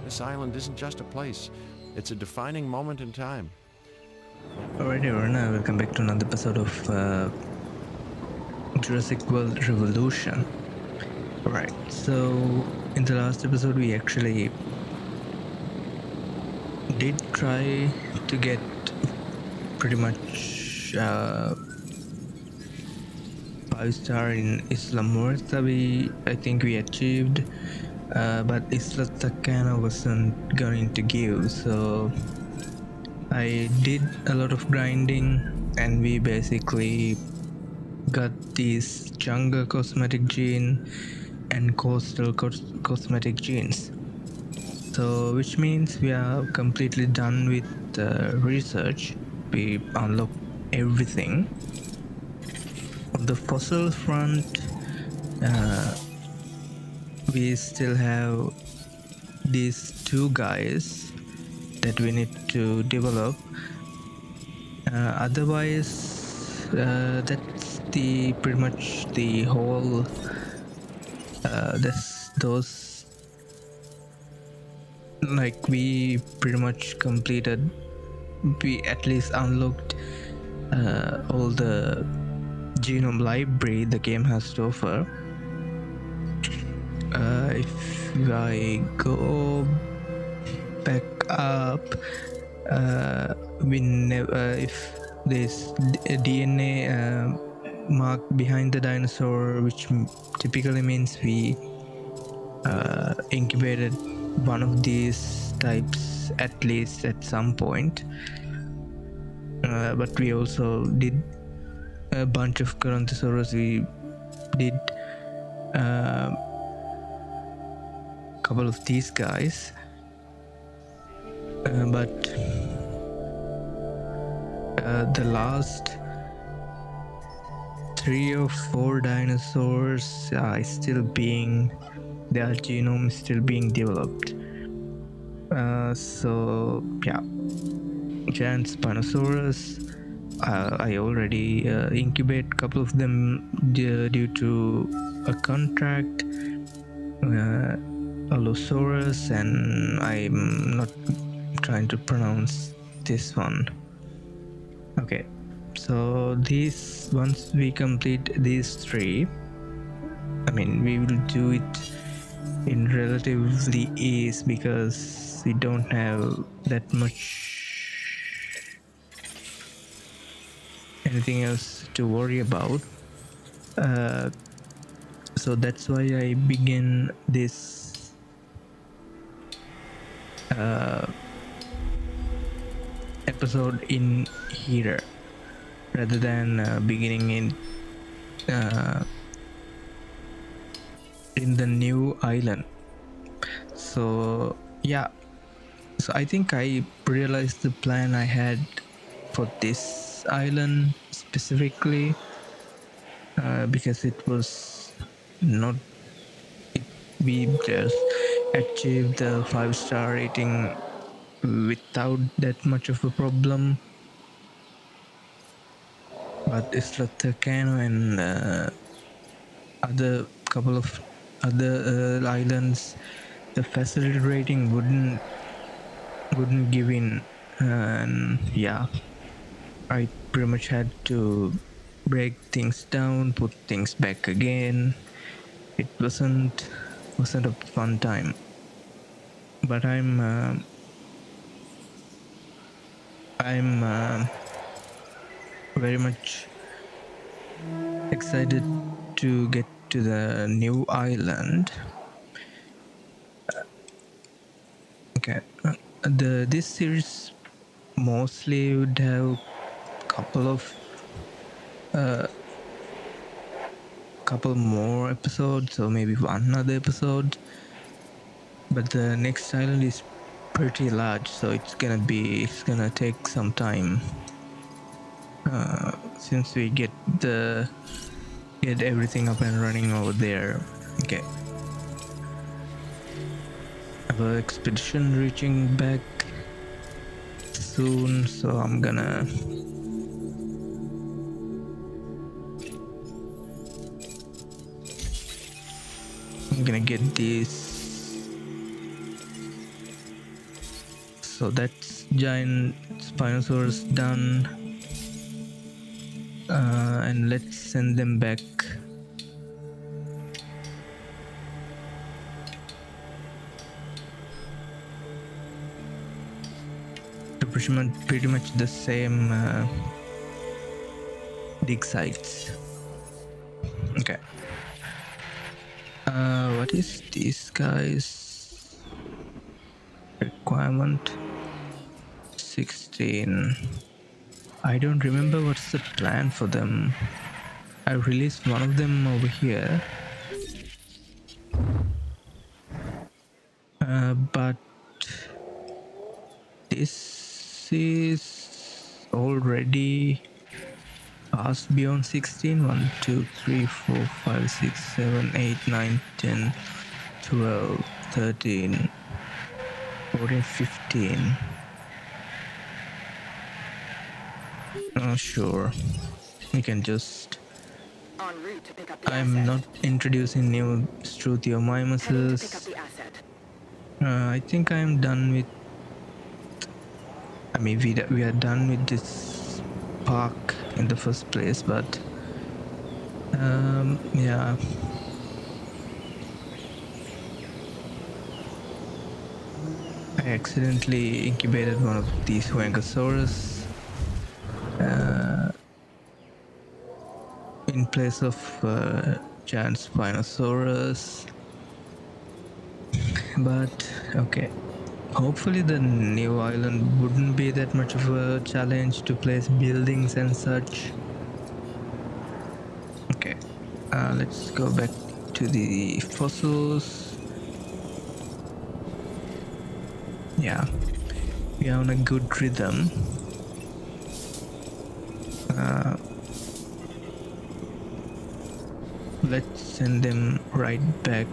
This island isn't just a place, it's a defining moment in time. Alright, everyone, welcome back to another episode of Jurassic World Revolution. Right, so in the last episode, we actually did try to get pretty much 5-star in Isla Muerta. I think we achieved, but Isla Tacana wasn't going to give, so I did a lot of grinding, and we basically got this jungle cosmetic gene and coastal cosmetic genes. So which means we are completely done with research. We unlocked everything. On the fossil front, we still have these two guys that we need to develop. Otherwise, that's the pretty much the whole. That's those, like, we pretty much completed. We at least unlocked all the genome library the game has to offer. If I go back up, we never if this DNA mark behind the dinosaur, which typically means we incubated one of these types at least at some point. But we also did a bunch of Caranthosaurus. We did a couple of these guys, but the last 3 or 4 dinosaurs are still being, their genome is still being developed. So yeah, giant Spinosaurus. I already incubate a couple of them due to a contract. Allosaurus, and I'm not trying to pronounce this one. Okay, so these, once we complete these 3, I mean, we will do it in relatively ease because we don't have that much anything else to worry about. So that's why I begin this episode in here rather than beginning in the new island. So yeah, so I think I realized the plan I had for this island specifically, because it was not we just achieved the 5-star rating without that much of a problem. But Isla Turcano and other couple of other islands, the facility rating wouldn't give in, and yeah, I pretty much had to break things down, put things back again. It wasn't a fun time, but I'm very much excited to get to the new island. Okay, this series mostly would have couple more episodes, or maybe one other episode. But the next island is pretty large, so it's gonna take some time since we get everything up and running over there. Okay, our expedition reaching back soon, so I'm gonna get this So that's giant Spinosaurus done. And let's send them back. To pretty much the same dig sites. Okay. What is this guy's requirement? 16. I don't remember what's the plan for them. I released one of them over here. But this is already past beyond 16. 1, 2, 3, 4, 5, 6, 7, 8, 9, 10, 12, 13, 14, 15. Oh, sure. We can just... En route to pick up the I'm asset. not introducing new Heading to pick up Struthiomimuses. the asset. I think I'm done with... I mean, we are done with this park in the first place, but... yeah. I accidentally incubated one of these Huangosaurus in place of giant Spinosaurus. But okay, hopefully the new island wouldn't be that much of a challenge to place buildings and such. Okay, let's go back to the fossils. Yeah, we are on a good rhythm. Let's send them right back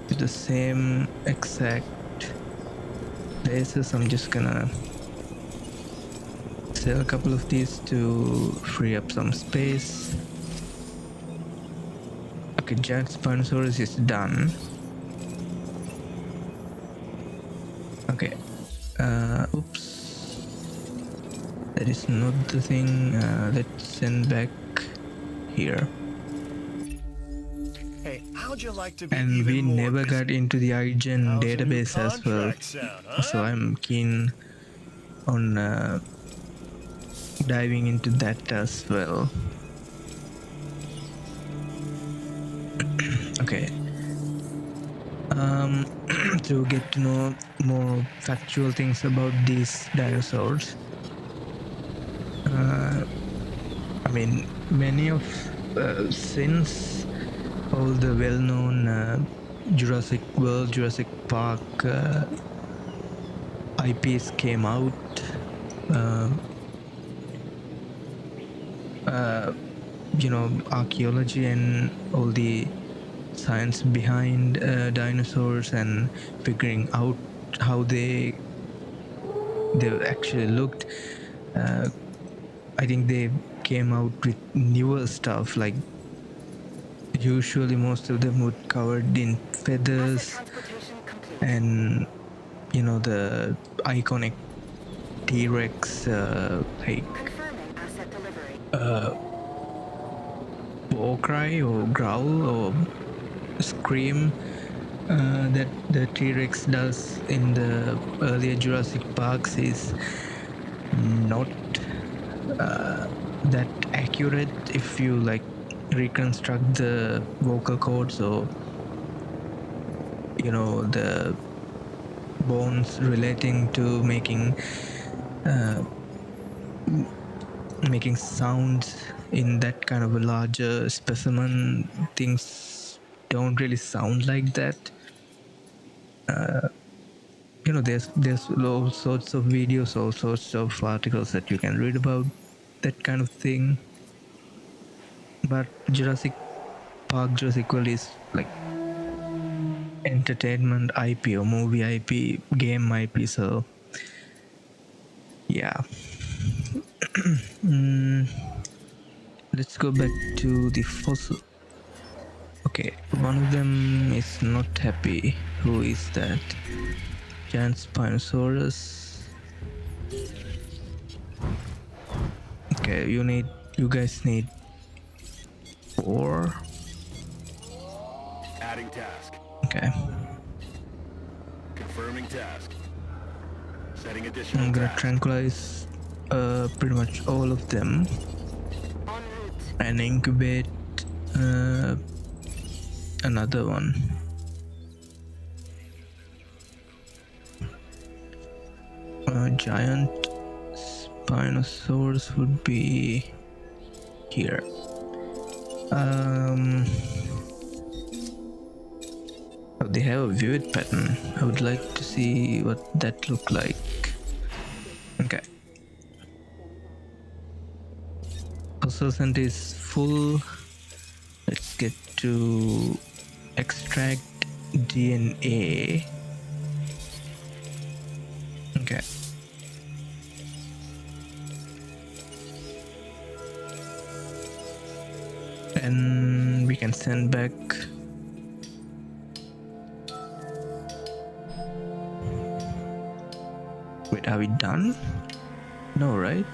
to the same exact places. I'm just gonna sell a couple of these to free up some space. Okay, giant Spinosaurus is done. Okay, oops, that is not the thing. Let's send back here. Hey, how'd you like to be And even we more never busy? got into the iGen How's your new database as well, contract sound, huh? so I'm keen on diving into that as well. Okay, to get to know more factual things about these dinosaurs, I mean, many of since all the well-known Jurassic World, Jurassic Park IPs came out, you know, archaeology and all the science behind dinosaurs and figuring out how they actually looked. I think they came out with newer stuff, like usually most of them would covered in feathers Asset transportation complete. and, you know, the iconic T-Rex like Confirming asset delivery. war cry or growl or scream that the T-Rex does in the earlier Jurassic Parks is not that accurate if you like reconstruct the vocal cords or, you know, the bones relating to making sounds in that kind of a larger specimen. Things don't really sound like that. You know, there's all sorts of videos, all sorts of articles that you can read about that kind of thing. But Jurassic Park, Jurassic World is like entertainment IP or movie IP, game IP. So yeah. Let's go back to the fossil. Okay, one of them is not happy. Who is that? giant Spinosaurus. Okay, you guys need 4. Adding task. Okay, Confirming task. Setting I'm additional gonna task. tranquilize pretty much all of them En route. and incubate another one. Giant Spinosaurus would be here. Oh, they have a vivid pattern. I would like to see what that look like. Okay. Fossil center is full. Let's get to extract DNA. Okay. And we can send back. Wait, are we done? No, right?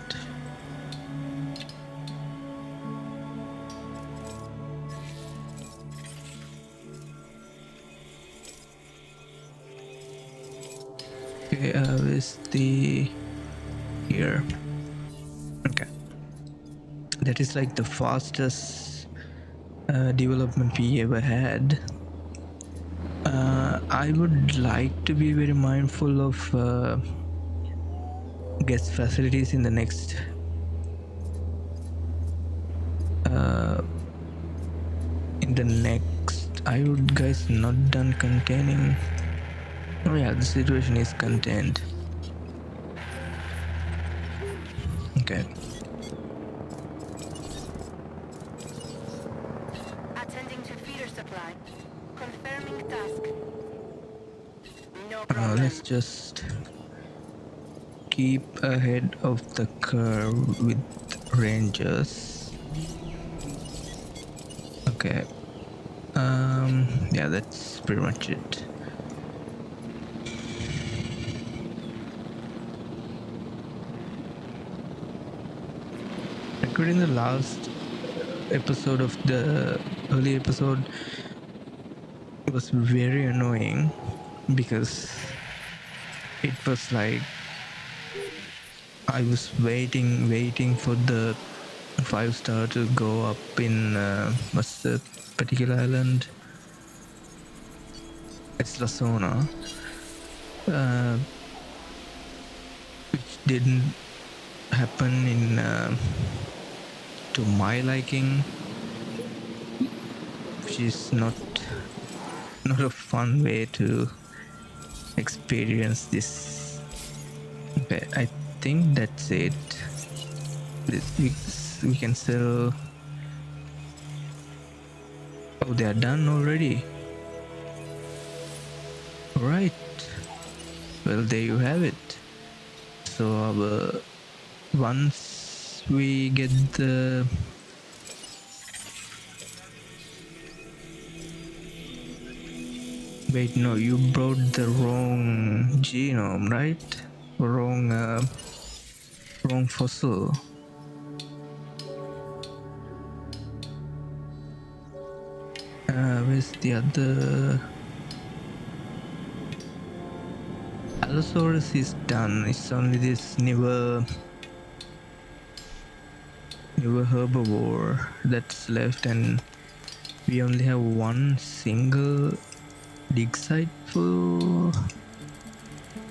Okay, where's the... here. Okay. That is like the fastest development we ever had. I would like to be very mindful of guest facilities in the next I would guys not done containing. Oh yeah, the situation is contained. Okay. Attending to feeder supply. Confirming task. No problem. Let's just keep ahead of the curve with rangers. Okay. Yeah, that's pretty much it. Recording the last episode of the early episode was very annoying because it was like I was waiting for the 5-star to go up in what's the particular island? It's Lasona, which didn't happen in to my liking, which is not a fun way to experience this. Okay, I think that's it. We can sell. Oh, they are done already. Right. Well, there you have it. So once we get the wait, no, you brought the wrong genome, right? Wrong fossil. Where's the other? Allosaurus is done. It's only this newer herbivore that's left, and we only have one single dig site for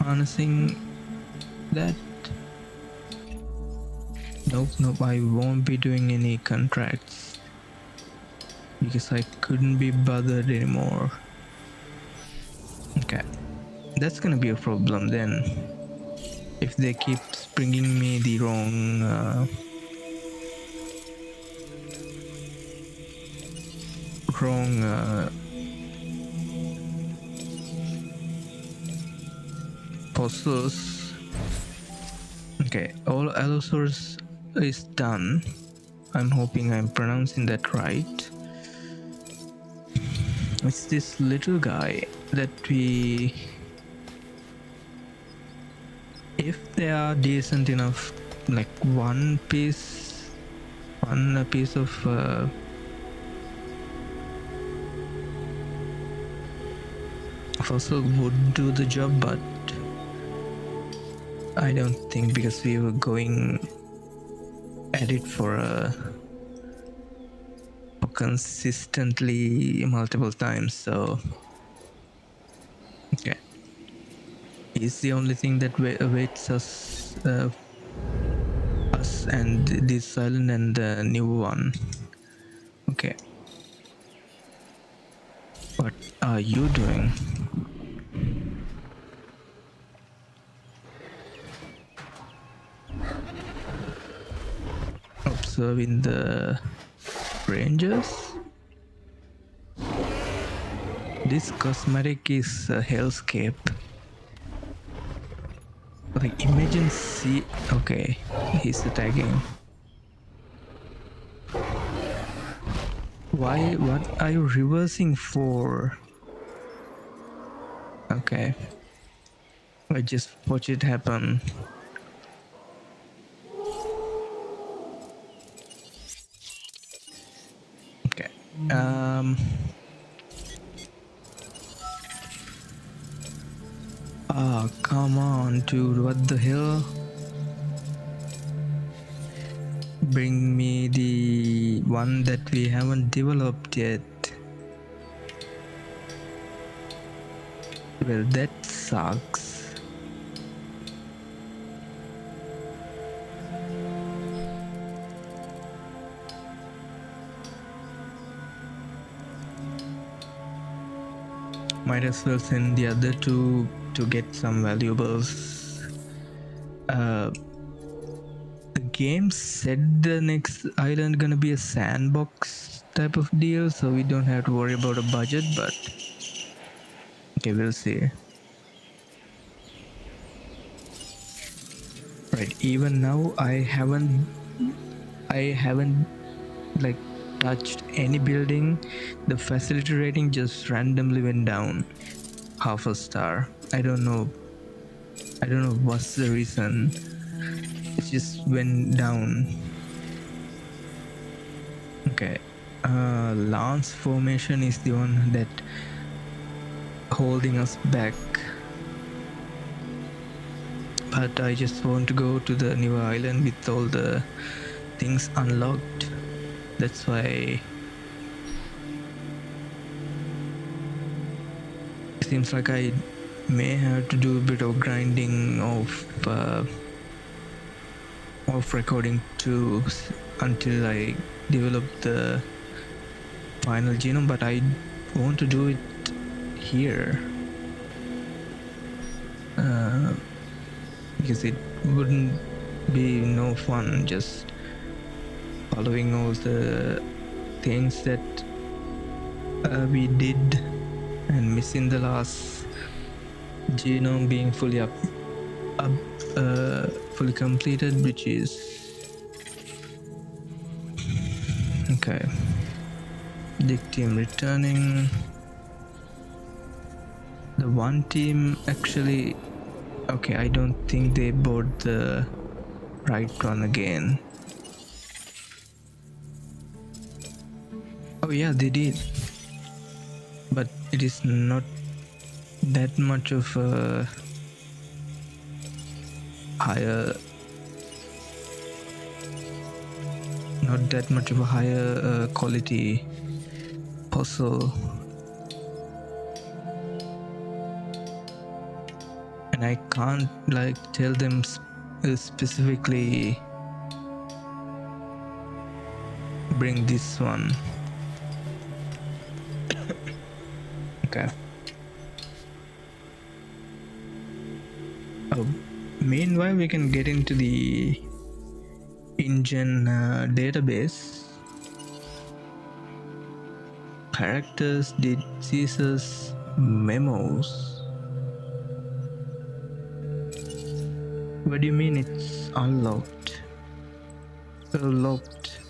harnessing that. Nope, I won't be doing any contracts because I couldn't be bothered anymore. Okay, that's gonna be a problem then if they keep bringing me the wrong fossils. Okay, all Allosaurus is done. I'm hoping I'm pronouncing that right. It's this little guy that we if they are decent enough, like one piece of fossil would do the job, but I don't think, because we were going at it for consistently multiple times. So okay, it's the only thing that awaits us and this island and the new one. Okay, what are you doing? Observing the rangers. This cosmetic is a hellscape. Like, imagine okay, he's attacking. What are you reversing for? Okay, I just watch it happen. Okay, come on, dude, what the hell? Bring me the one that we haven't developed yet. Well, that sucks. Might as well send the other two to get some valuables. The game said the next island gonna be a sandbox type of deal, so we don't have to worry about a budget, but okay, we'll see. Right, even now I haven't like touched any building. The facility rating just randomly went down half a star. I don't know what's the reason. It just went down. Okay, lance formation is the one that holding us back, but I just want to go to the new island with all the things unlocked. That's why it seems like I may have to do a bit of grinding of recording too until I develop the final genome, but I want to do it here because it wouldn't be no fun just following all the things that we did and missing the last genome being fully fully completed, which is okay. Dig team returning. The one team actually, okay, I don't think they bought the right one again. Oh yeah, they did, but it is not that much of a higher quality puzzle, and I can't like tell them specifically bring this one. Okay. Oh, meanwhile we can get into the InGen database. Characters, diseases, memos. What do you mean it's unlocked? So locked.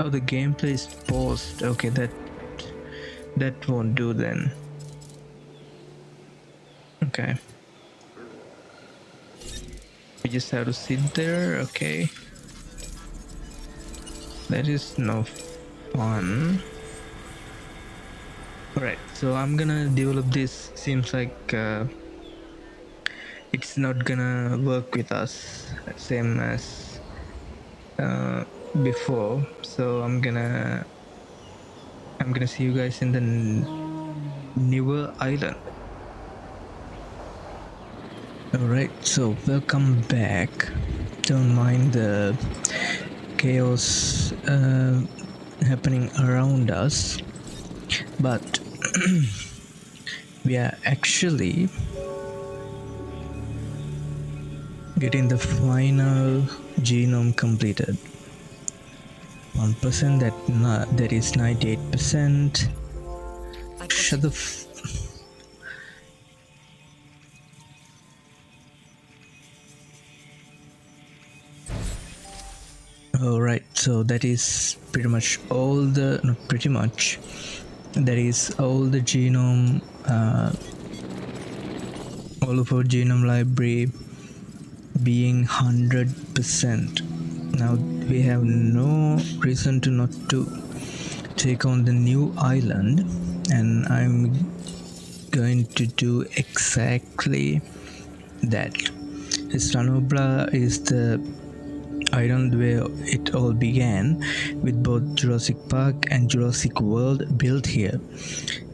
Oh, the gameplay is paused. Okay, that won't do then. Okay. We just have to sit there. Okay. That is no fun. Alright, so I'm gonna develop this. Seems like it's not gonna work with us, same as before. So I'm gonna see you guys in the newer island. Alright, so welcome back. Don't mind the chaos happening around us, but we are actually getting the final genome completed. 1% that is 98%. Shut the Alright, so that is pretty much all the, not pretty much, that is all the genome, all of our genome library being 100%. Now we have no reason to not to take on the new island, and I'm going to do exactly that. Cobra is the island where it all began, with both Jurassic Park and Jurassic World built here.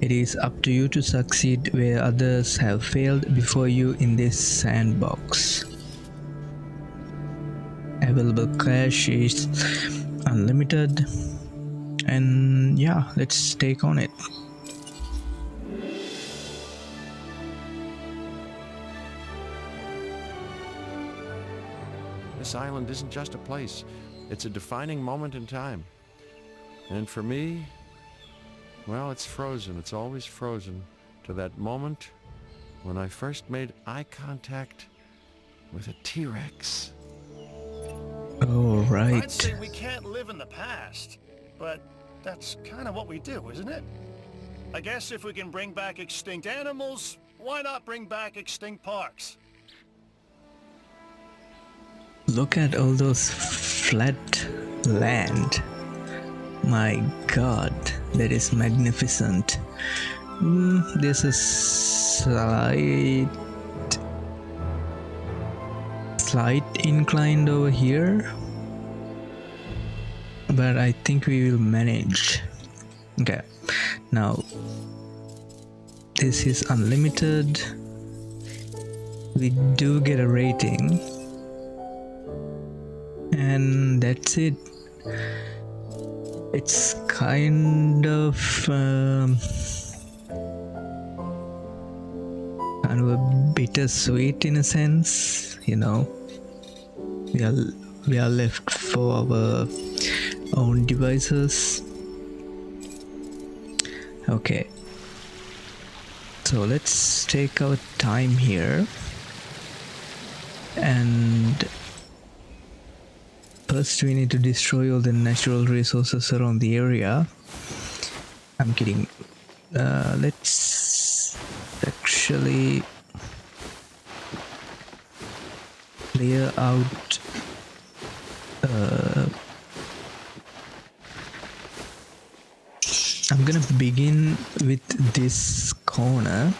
It is up to you to succeed where others have failed before you in this sandbox. Available cash is unlimited, and yeah, let's take on it. This island isn't just a place. It's a defining moment in time. And for me, well, it's frozen. It's always frozen to that moment when I first made eye contact with a T-Rex. All right. I'd say we can't live in the past, but that's kind of what we do, isn't it? I guess if we can bring back extinct animals, why not bring back extinct parks? Look at all those flat land. My god, that is magnificent. There's a slight incline over here, but I think we will manage. Okay, now this is unlimited. We do get a rating, and that's it. It's kind of a bittersweet in a sense, you know. We are left for our own devices. Okay, so let's take our time here, and first we need to destroy all the natural resources around the area. I'm kidding. Let's actually clear out I'm gonna begin with this corner,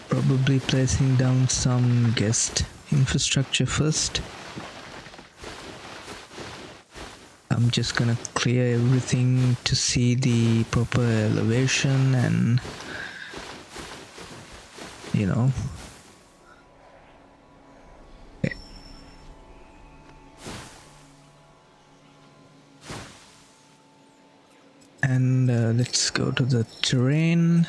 probably placing down some guest infrastructure first. I'm just gonna clear everything to see the proper elevation and, you know. Okay. And let's go to the terrain.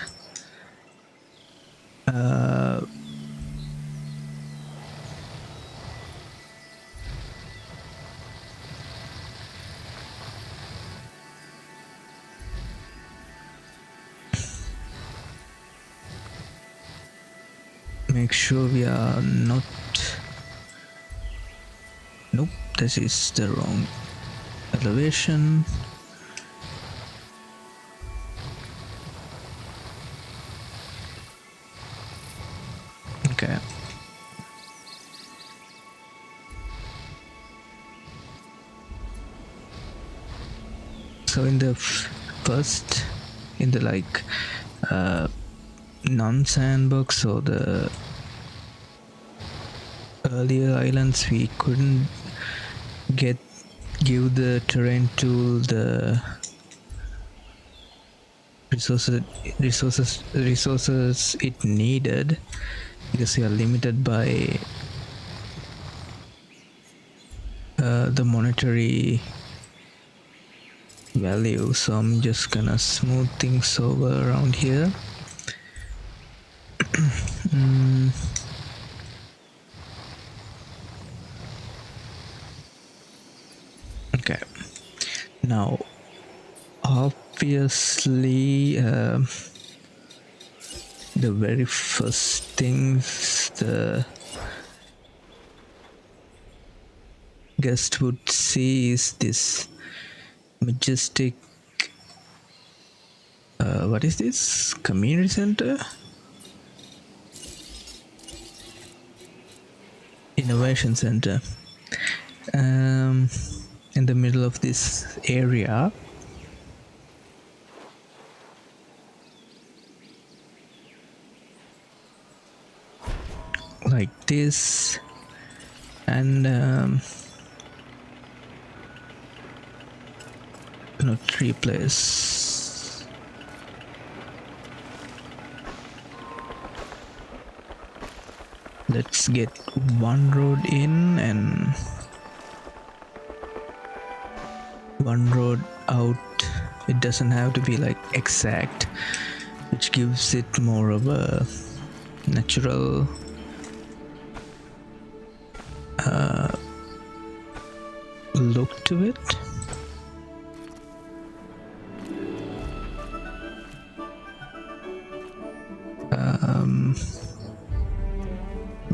Make sure we are not... Nope, this is the wrong elevation. So in the first, in the like non-sandbox or the earlier islands, we couldn't give the terrain tool the resources it needed, because we are limited by the monetary value. So I'm just gonna smooth things over around here. Okay, now obviously the very first things the guest would see is this majestic what is this, community center, innovation center, in the middle of this area. Like this, and no, 3 players. Let's get 1 road in and 1 road out. It doesn't have to be like exact, which gives it more of a natural look to it.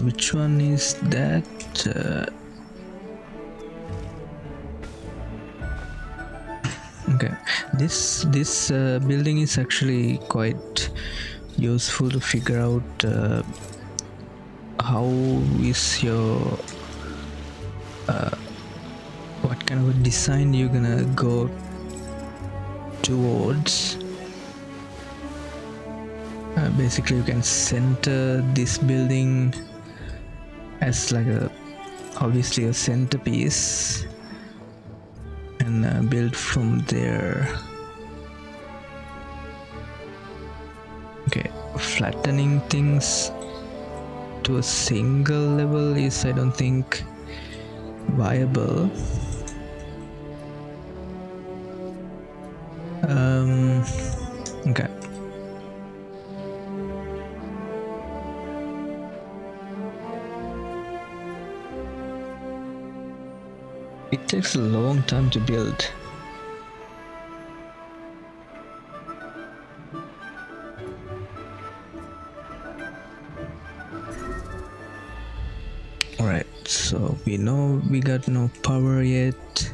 Which one is that? Okay, this building is actually quite useful to figure out how is your what kind of a design you're gonna go towards. Basically you can center this building as like obviously a centerpiece, and build from there. Okay, flattening things to a single level is, I don't think, viable. Okay. It takes a long time to build. Alright, so we know we got no power yet.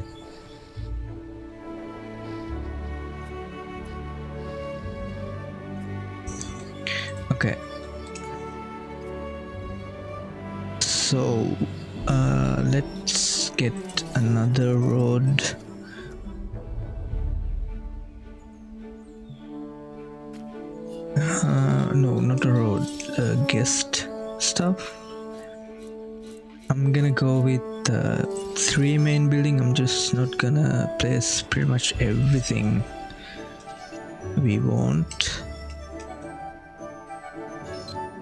Okay. So let's get another road. No, not a road, guest stuff. I'm gonna go with 3 main building. I'm just not gonna place pretty much everything we want.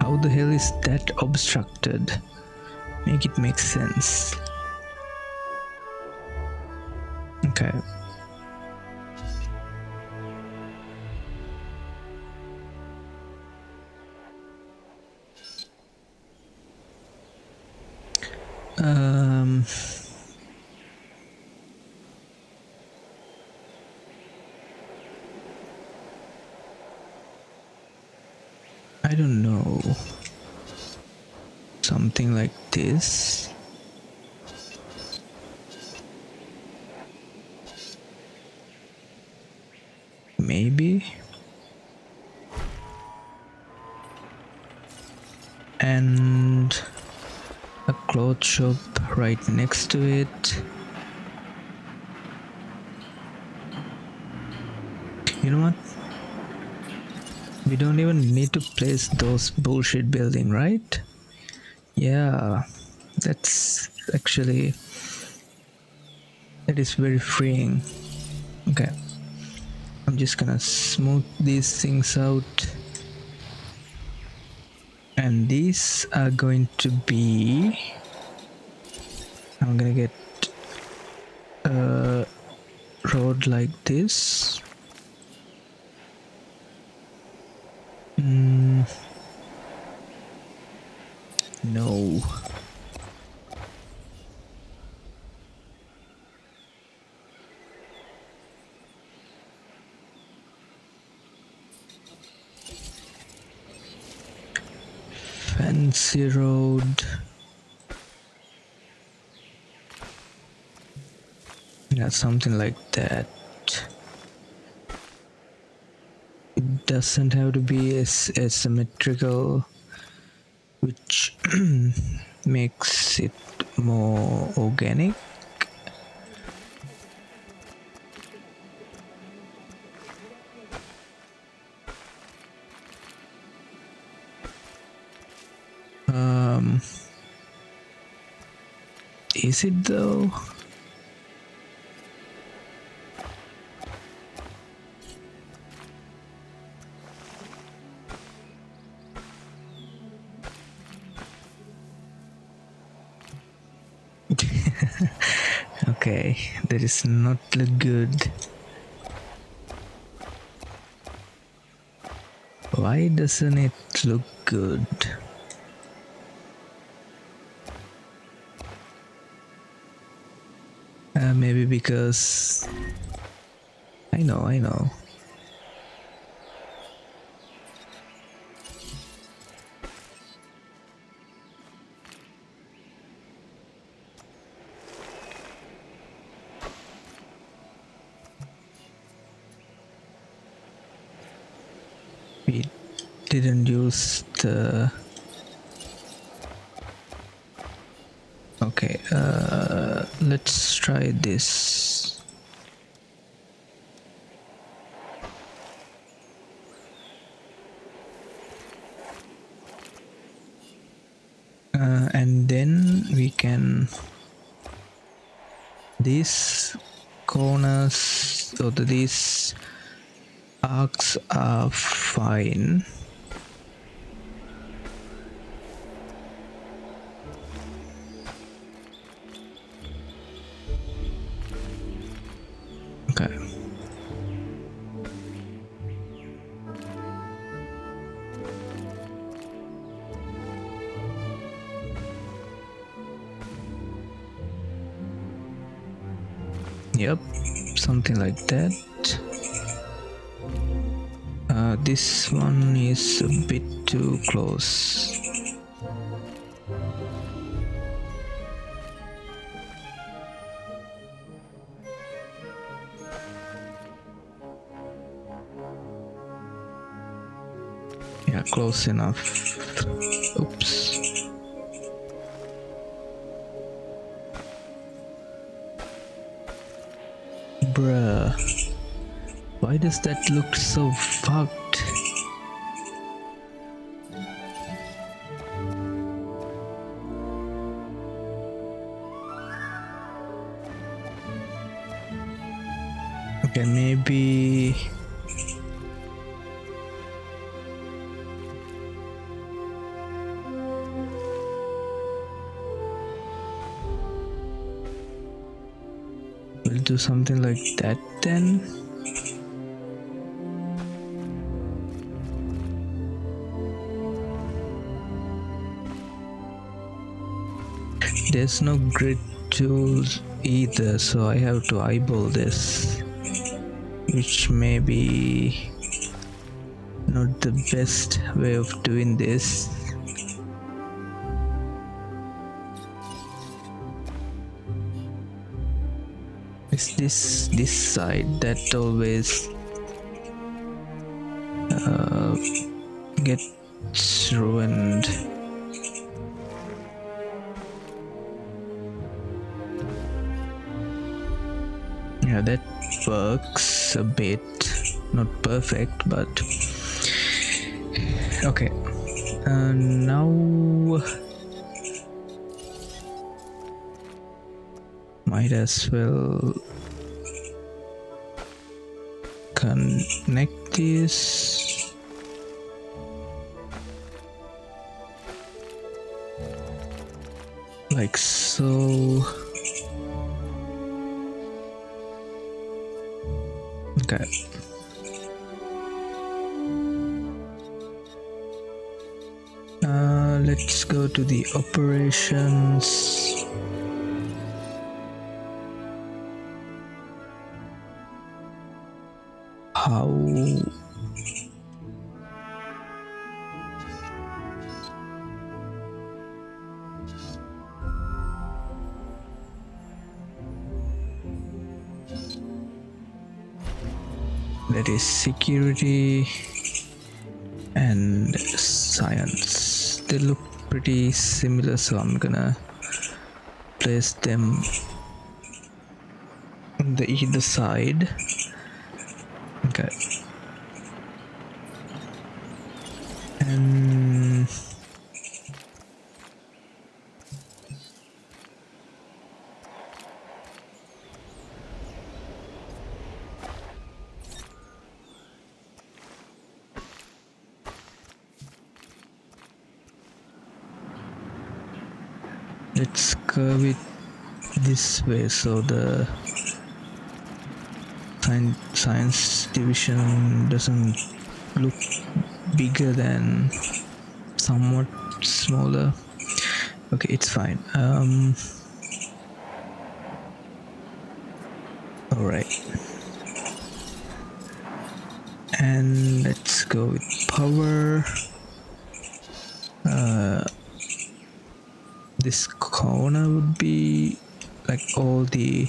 How the hell is that obstructed? Make it make sense. Okay. I don't know. Something like this. Maybe. And a cloth shop right next to it. You know what? We don't even need to place those bullshit building, right? Yeah, that's actually, that is very freeing. Okay, I'm just gonna smooth these things out, and these are going to be, I'm gonna get a road like this. No. Fancy road. Yeah, something like that. It doesn't have to be as asymmetrical, which makes it more organic. Is it though? Okay, that is not look good. Why doesn't it look good? Maybe because I know. We didn't use the. Okay, let's try this. And then we can, these corners or these arcs are fine. Okay. Yep, something like that. This one is a bit too close. Yeah, close enough. Oops. Bruh. Why does that look so fucked? Okay, maybe we'll do something like that then. There's no grid tools either, so I have to eyeball this, which may be not the best way of doing this. It's this side that always gets ruined. Yeah, that works a bit. not perfect, but okay. Now might as well connect this. Like so. Okay. Let's go to the operations. How that is security and science. They look pretty similar, so I'm gonna place them on the either side. Okay. And let's curve it this way so the science division doesn't look bigger than somewhat smaller. Okay, it's fine. All right, and let's go with power. This corner would be like all the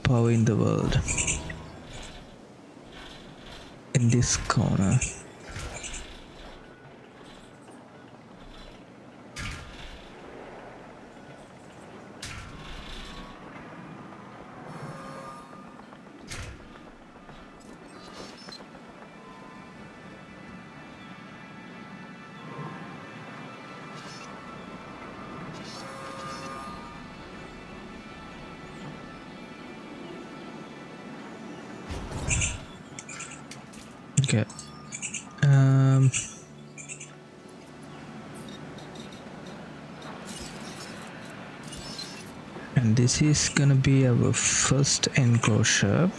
power in the world in this corner. Okay. And this is gonna be our first enclosure.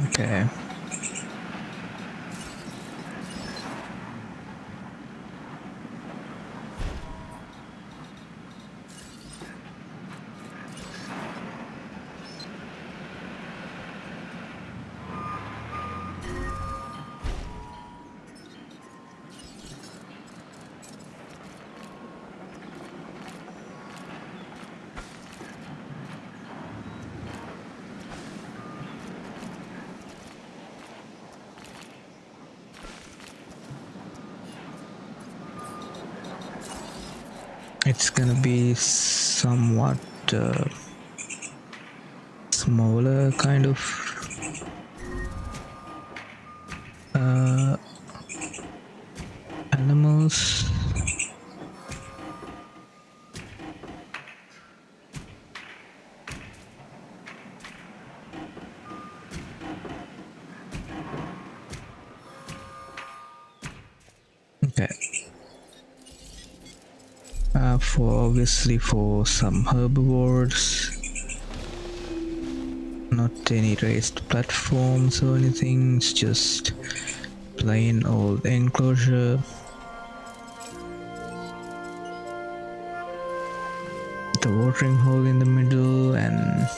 Okay. It's gonna be somewhat smaller kind of animals. Okay. Obviously for some herbivores, not any raised platforms or anything, it's just plain old enclosure. The watering hole in the middle and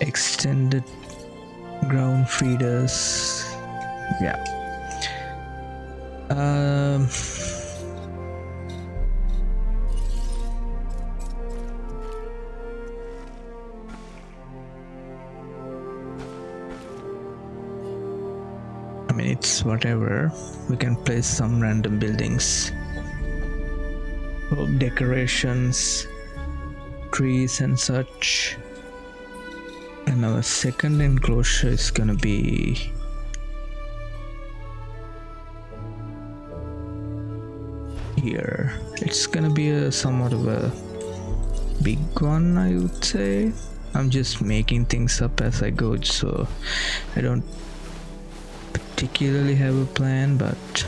extended ground feeders. Yeah. I mean, it's whatever. We can place some random buildings, decorations, trees and such. And our second enclosure is gonna be here. It's gonna be a somewhat of a big one, I would say. I'm just making things up as I go, so I don't particularly have a plan, but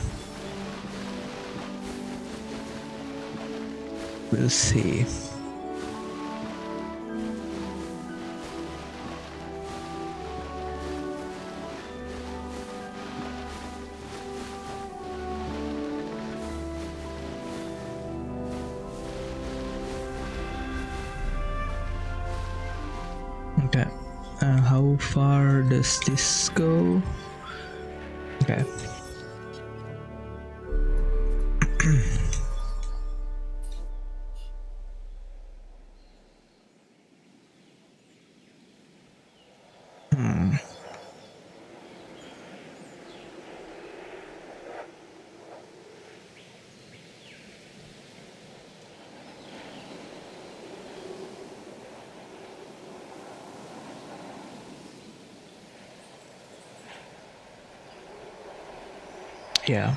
we'll see. Okay, how far does this go? Okay. Yeah.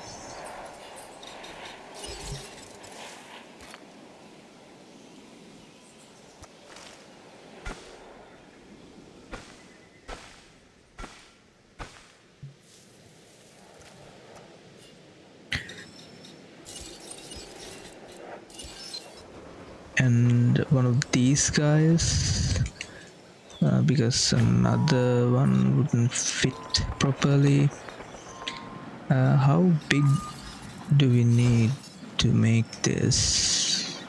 And one of these guys, because another one wouldn't fit properly. How big do we need to make this?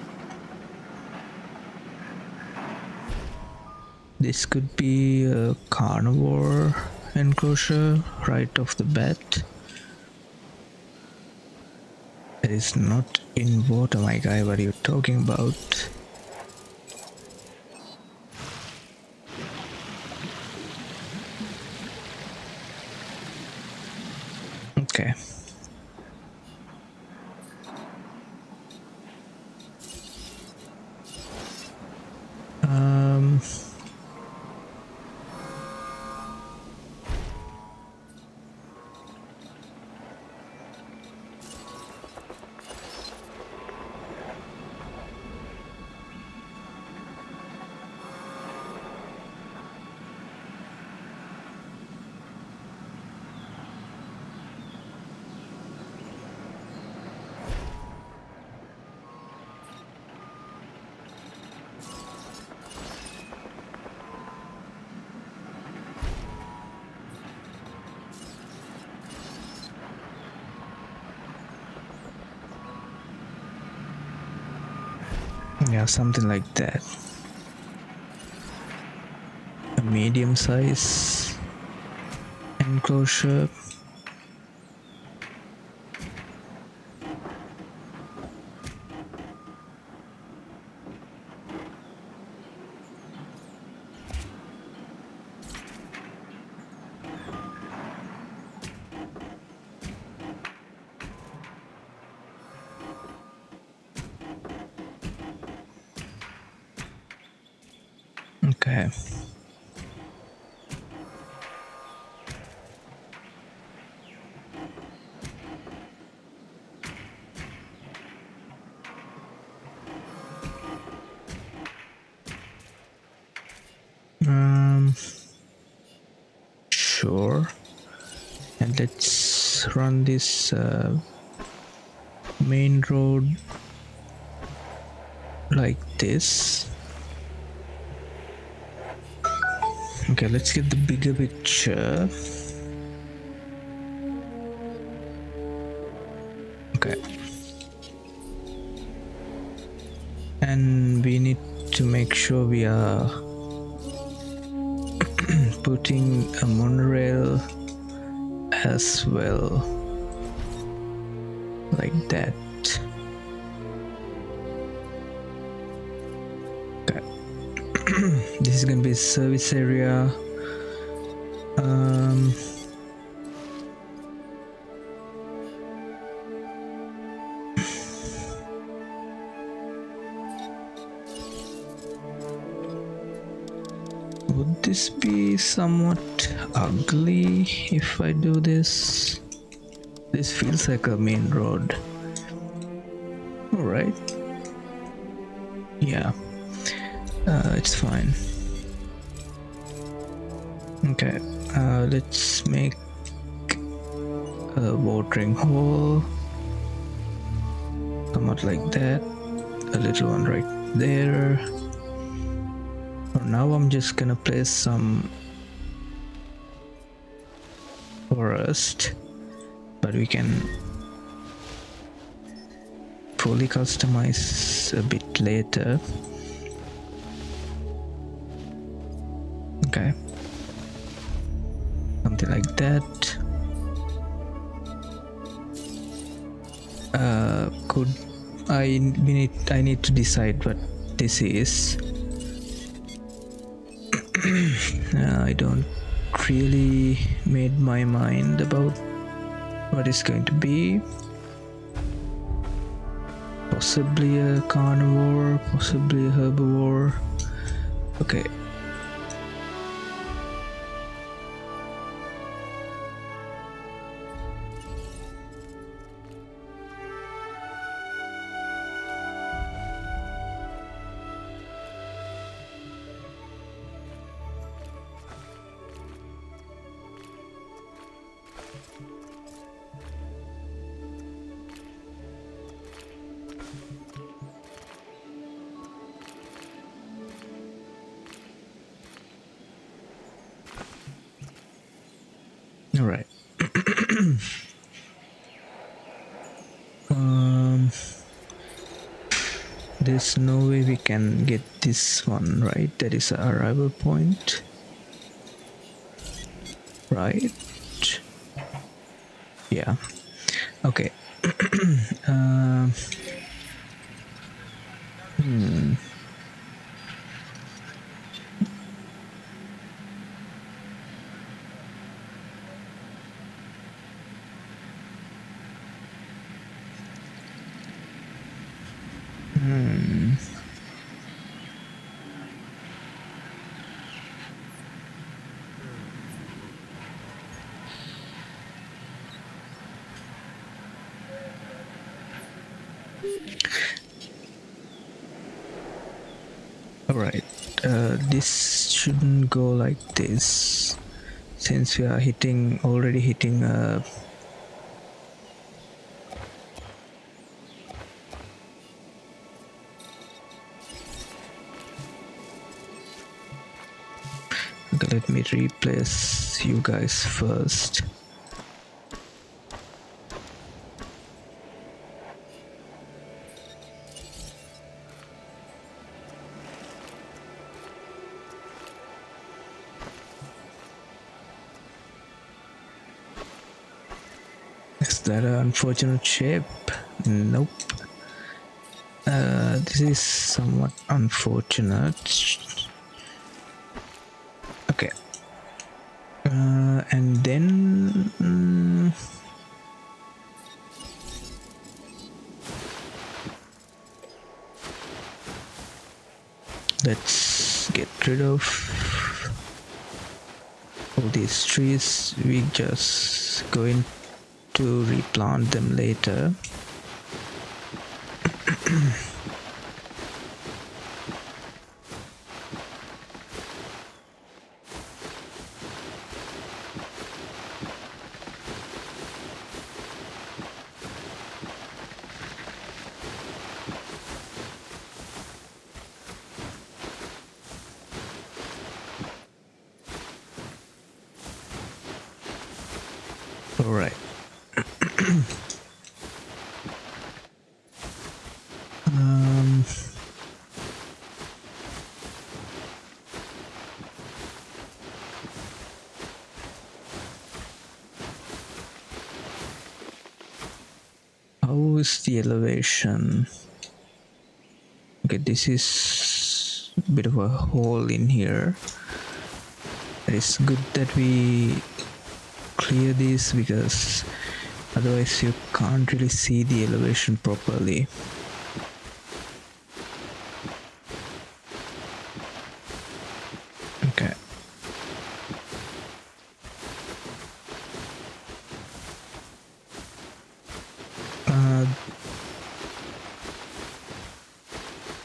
This could be a carnivore enclosure right off the bat. It is not in water, my guy. What are you talking about? Okay. Yeah, something like that. A medium size enclosure. Okay. Sure. And let's run this main road like this. Okay, let's get the bigger picture. Okay. And we need to make sure we are putting a monorail as well, like that. Okay. This is gonna be service area. Would this be somewhat ugly if I do this? This feels like a main road. Alright. Yeah. It's fine. Okay. Let's make a watering hole. Somewhat like that. A little one right there. For now, I'm just gonna place some forest, but we can fully customize a bit later. Okay, something like that. I need to decide what this is. I don't really made my mind about what it's going to be. Possibly a carnivore, possibly a herbivore. Okay. All right. There's no way we can get this one, right? That is our arrival point, right? Yeah. Okay. Alright, this shouldn't go like this, since we are already hitting a okay, let me replace you guys first. Is that an unfortunate shape? Nope. This is somewhat unfortunate. Okay. And then... let's get rid of all these trees. We just going to replant them later. All right. is the elevation? Okay, this is a bit of a hole in here. It's good that we clear this because otherwise you can't really see the elevation properly. Okay.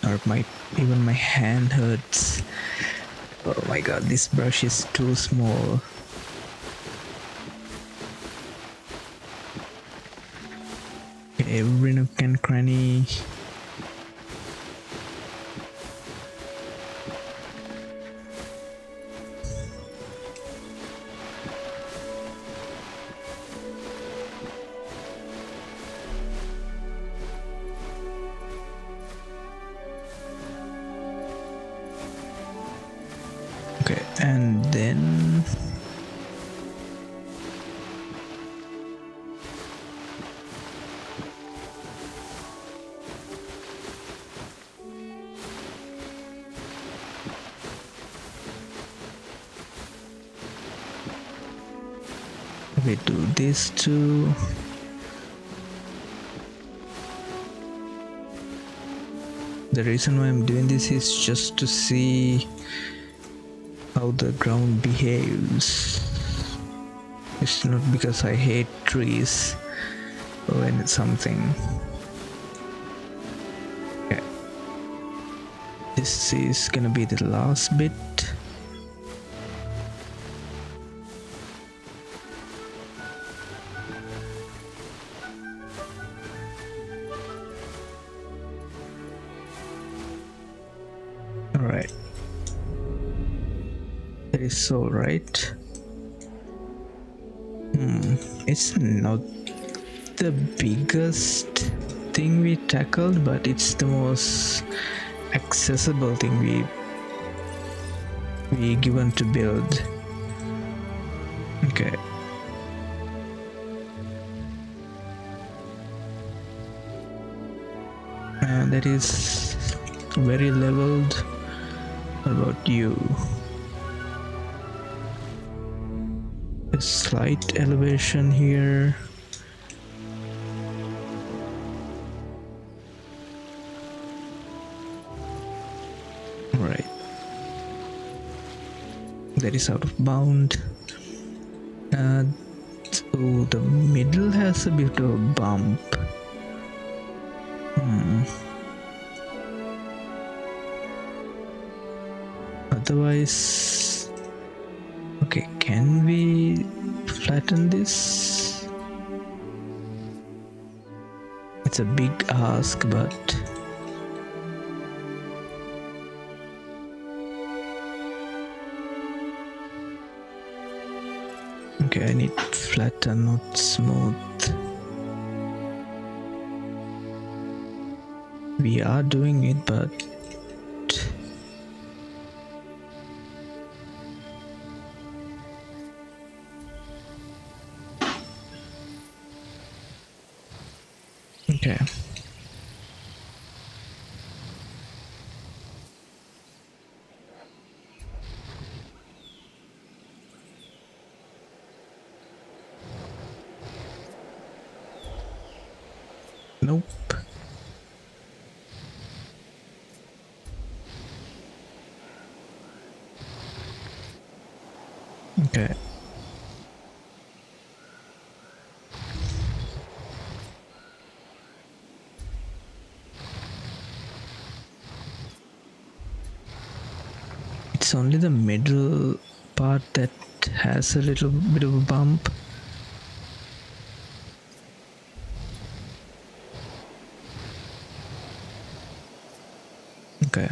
Or even my hand hurts. Oh my god, this brush is too small. Okay, every nook and cranny. Okay, and then we do this too. The reason why I'm doing this is just to see how the ground behaves. It's not because I hate trees or something. Okay. This is gonna be the last bit. Alright. That is all right. It's not the biggest thing we tackled, but it's the most accessible thing we given to build. Okay. That is very leveled. What about you? A slight elevation here. Right. That is out of bound. So the middle has a bit of a bump. Otherwise, okay, can we flatten this? It's a big ask, but okay, I need flatten, not smooth. We are doing it, but okay. Nope. Okay. It's only the middle part that has a little bit of a bump. Okay.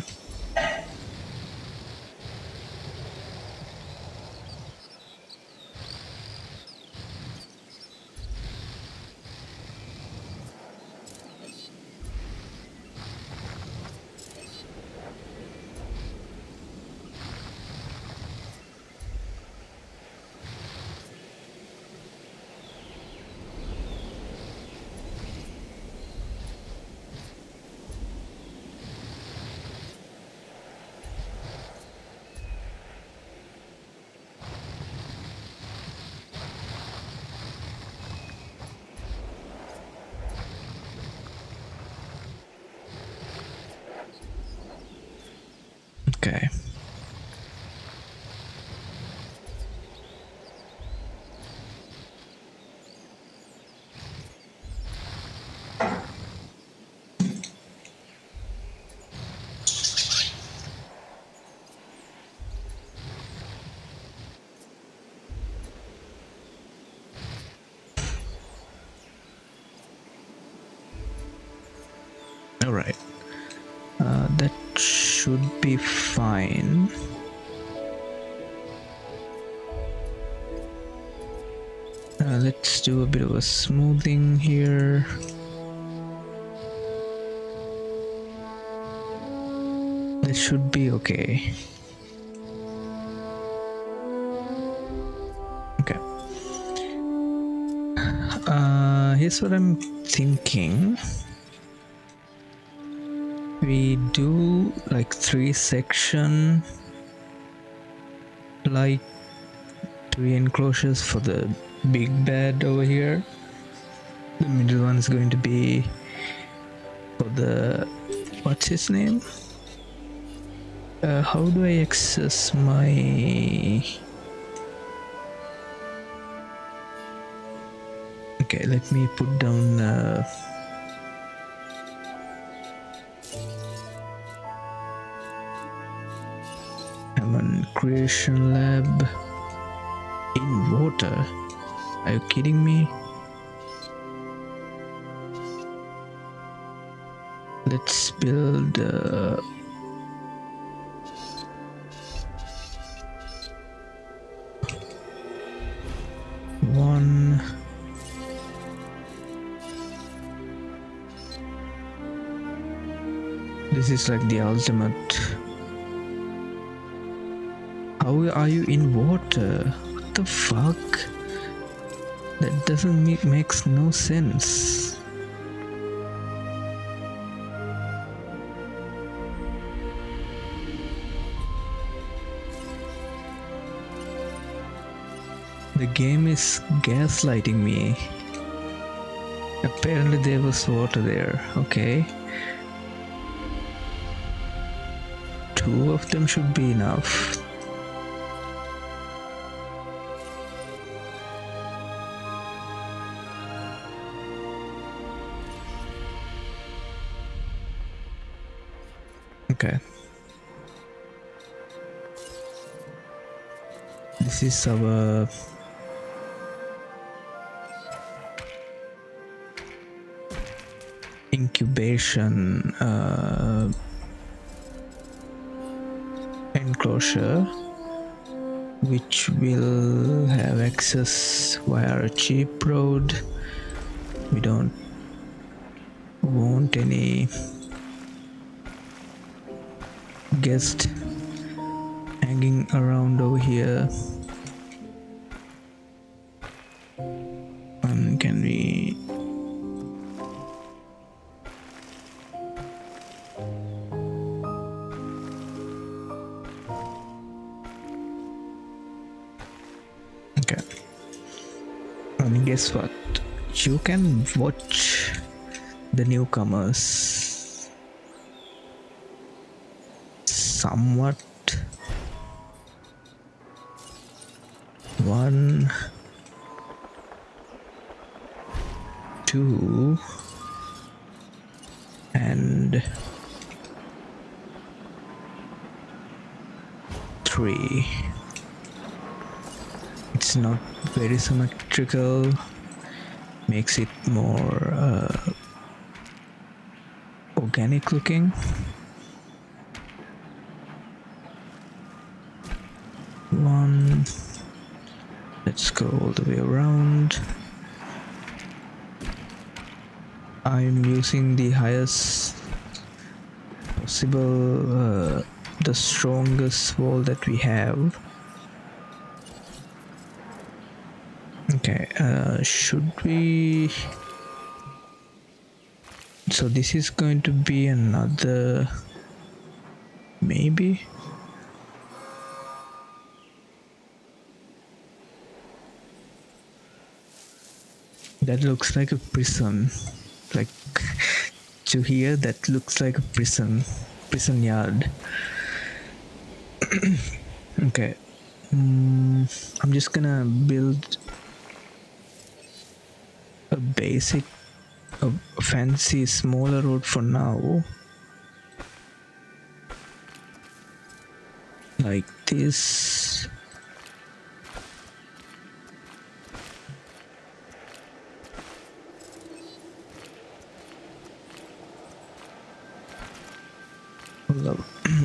Okay. All right. That should be fine. Let's do a bit of a smoothing here. That should be okay. Okay. Here's what I'm thinking. We do like 3-section, like 3 enclosures for the big bad over here. The middle one is going to be for the, what's his name? How do I access my... Okay, let me put down I'm on creation lab in water. Are you kidding me? Let's build one. This is like the ultimate. How are you in water? What the fuck? That doesn't makes no sense. The game is gaslighting me. Apparently there was water there. Okay. 2 of them should be enough. Okay. This is our incubation enclosure, which will have access via a cheap road. We don't want any guest hanging around over here. Can we okay, and guess what, you can watch the newcomers somewhat. 1, 2, and 3. It's not very symmetrical, makes it more organic looking. One, let's go all the way around. I'm using the highest possible, the strongest wall that we have. Okay, should we... So this is going to be another... maybe? That looks like a prison. Like, to here, that looks like a prison yard. Okay. I'm just gonna build a basic, a fancy, smaller road for now. Like this.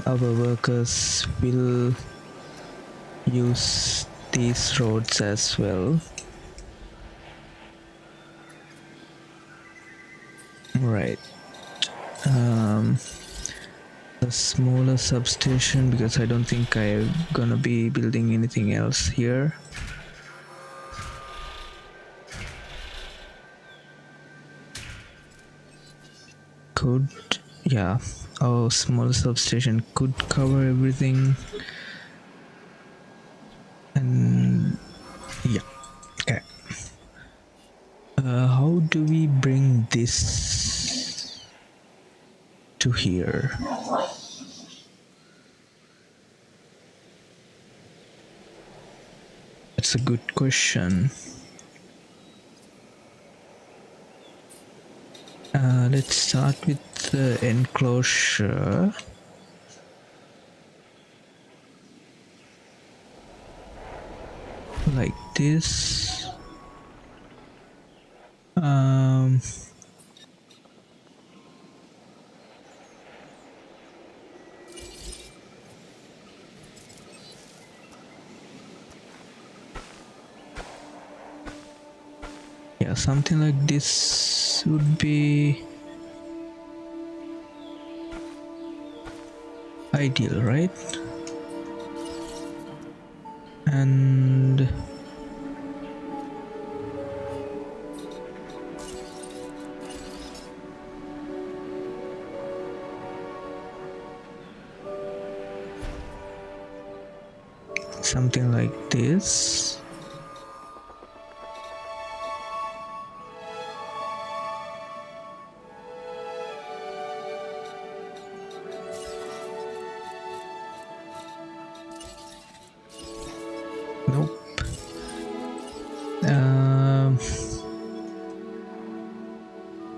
Our workers will use these roads as well. Right. A smaller substation, because I don't think I'm gonna be building anything else here. Could, yeah, our small substation could cover everything. And yeah, okay. How do we bring this to here? That's a good question. Let's start with the enclosure. Like this. Yeah, something like this would be ideal, right? And something like this. Nope.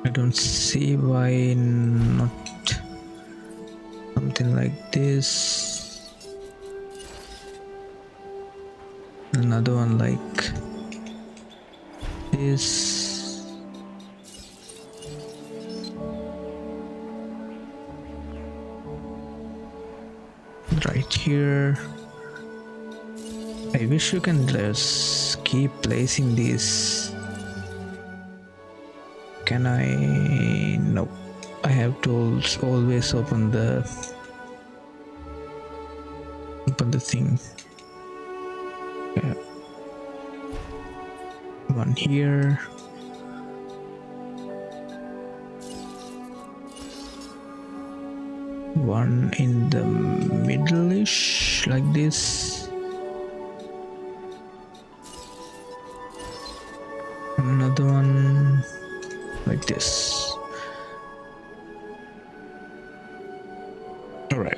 I don't see why not something like this. Another one like this. Right here. I wish you can just keep placing these. Can I? No. I have to always open the thing. Yeah. One here. One in the middle-ish, like this. Another one like this. All right.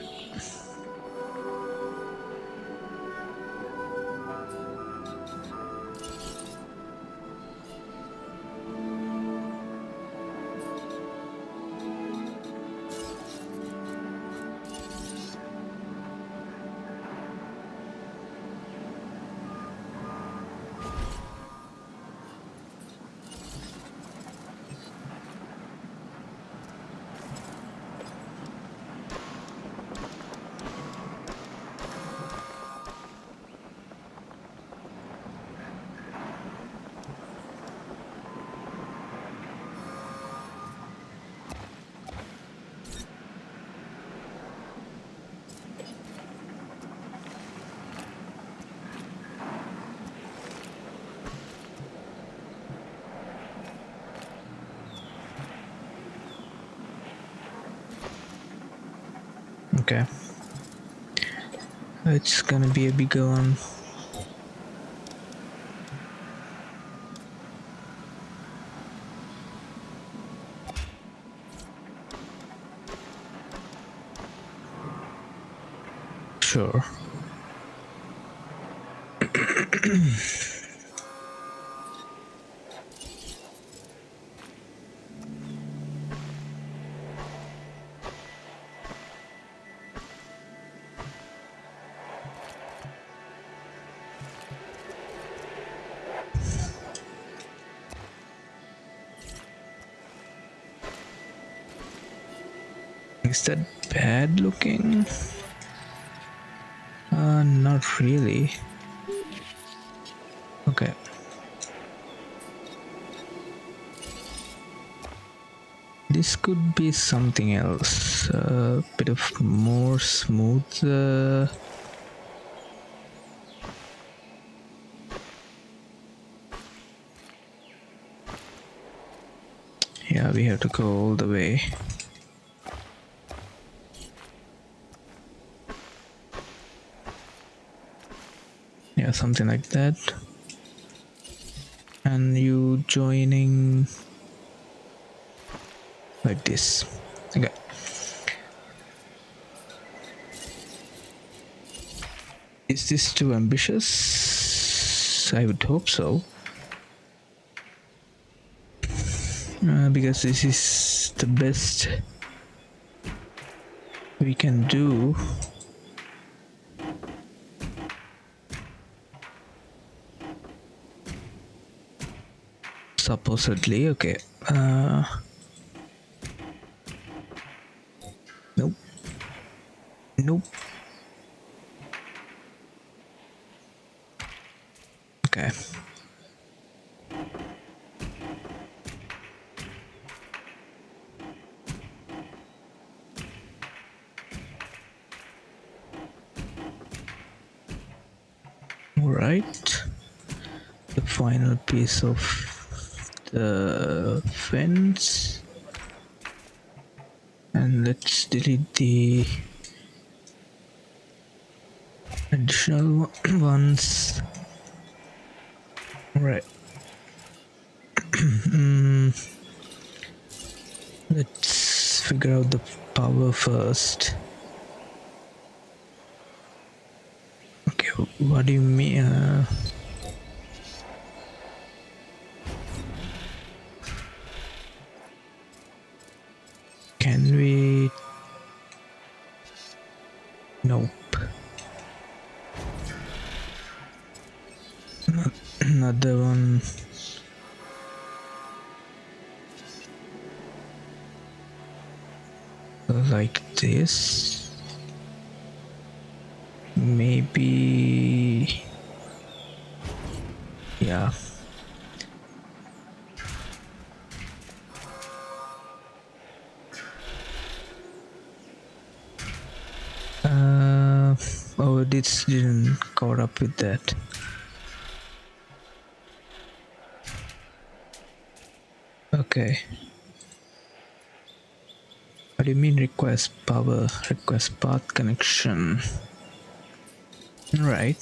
Okay. It's gonna be a bigger one. Sure. Is that bad looking? Not really. Okay. This could be something else. A bit of more smooth. Yeah, we have to go all the way. Yeah, something like that. And you joining like this. Okay. Is this too ambitious? I would hope so. Because this is the best we can do. Supposedly, okay. Nope. Nope. Okay. Alright. The final piece of the fence. And let's delete the additional ones. Right. Let's figure out the power first. Okay, what do you mean? Can we? Nope. Another one. Like this. Maybe. Yeah. Oh, this didn't caught up with that. Okay. What do you mean request power? Request path connection. Right.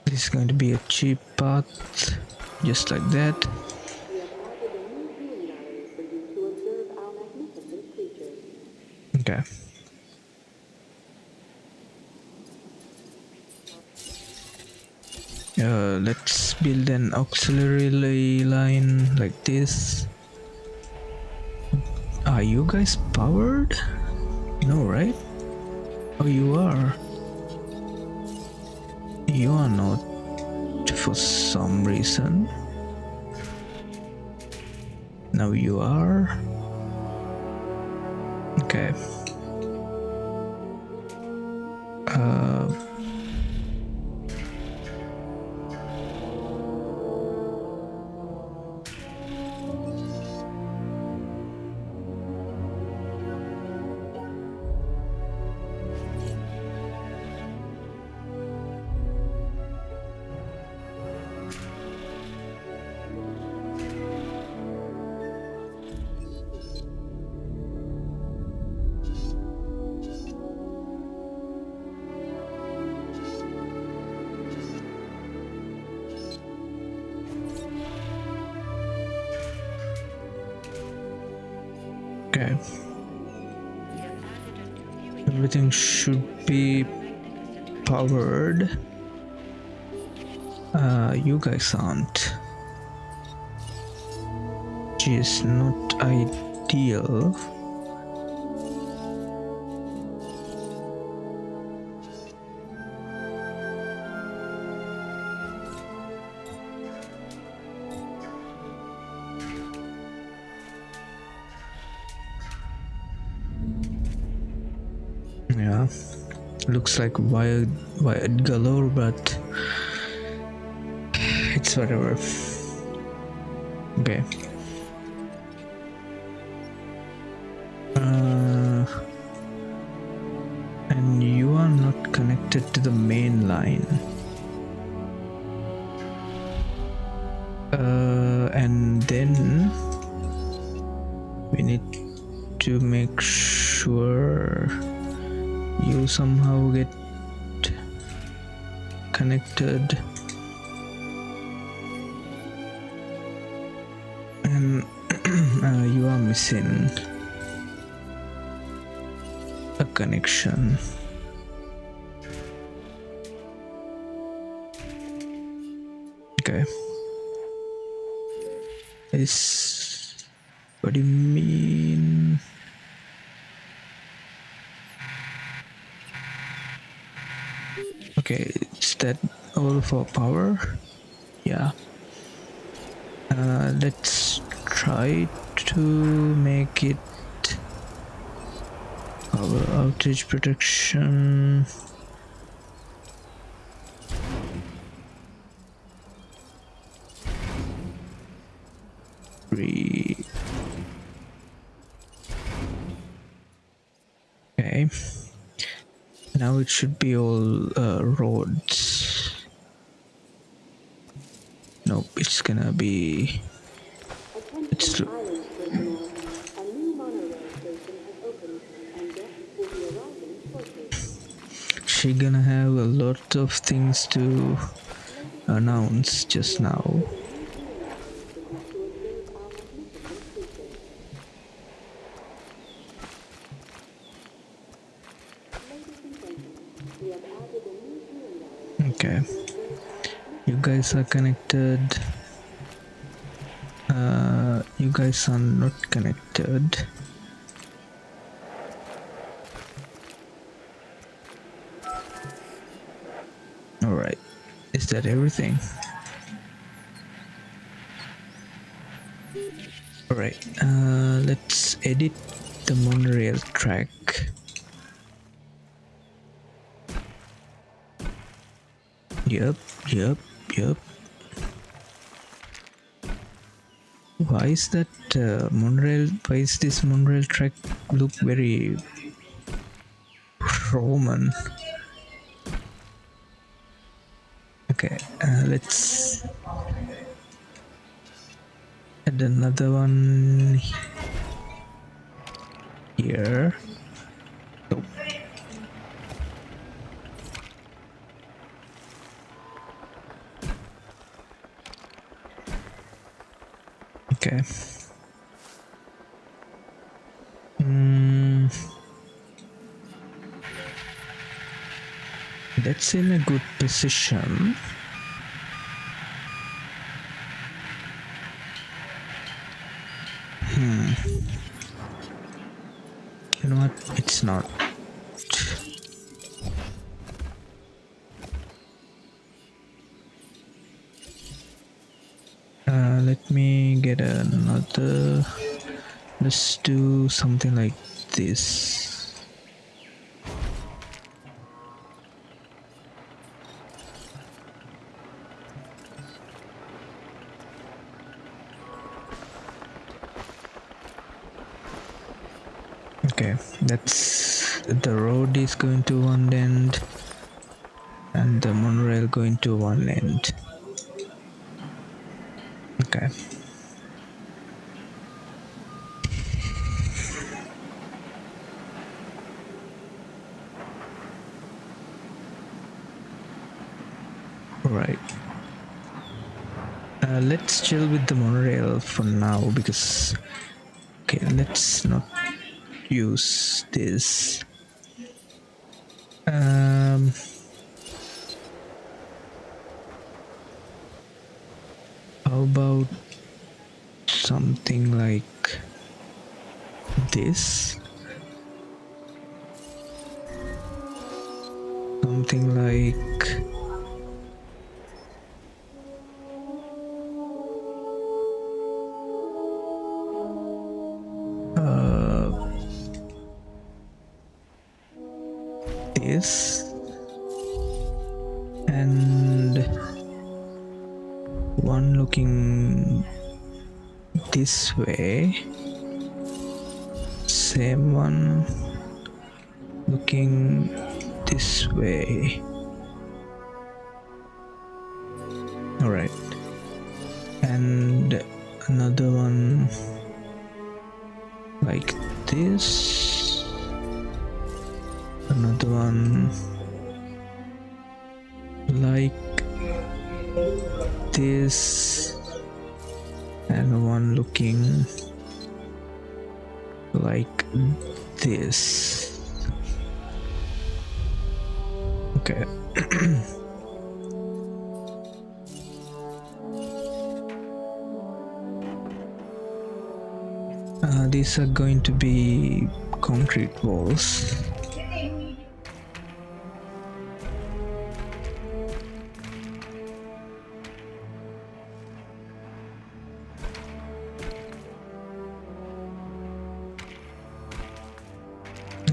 This is going to be a cheap path, just like that. Okay. Let's build an auxiliary line like this. Are you guys powered? No, right? Oh, you are. You are not, for some reason. Now you are. Okay. Okay. everything should be powered. You guys aren't. Which is not ideal. Yeah, looks like wired galore, but it's whatever. Okay. And you are not connected to the main line. And then we need to make sure you somehow get connected. And you are missing a connection. Okay. What do you mean? Okay, is that all for power? Yeah. Let's try to make it power outage protection. Okay. Now it should be all roads. Nope, it's gonna be. It's. She gonna have a lot of things to announce just now. Okay, you guys are connected. You guys are not connected. All right, is that everything? All right, let's edit the monorail track. Yep. Why is that monorail? Why is this monorail track look very Roman? Okay, let's add another one here. Nope. Okay. That's in a good position. You know what? It's not. Let me get another. Let's do something like this. Okay, that's the road is going to one end and the monorail going to one end. Okay. Right. Let's chill with the monorail for now because. Okay, let's not use this. How about something like this? Something like this, and one looking this way, same one looking this way. All right, and another one like this, another one like this, and one looking like this. Okay. These are going to be concrete walls.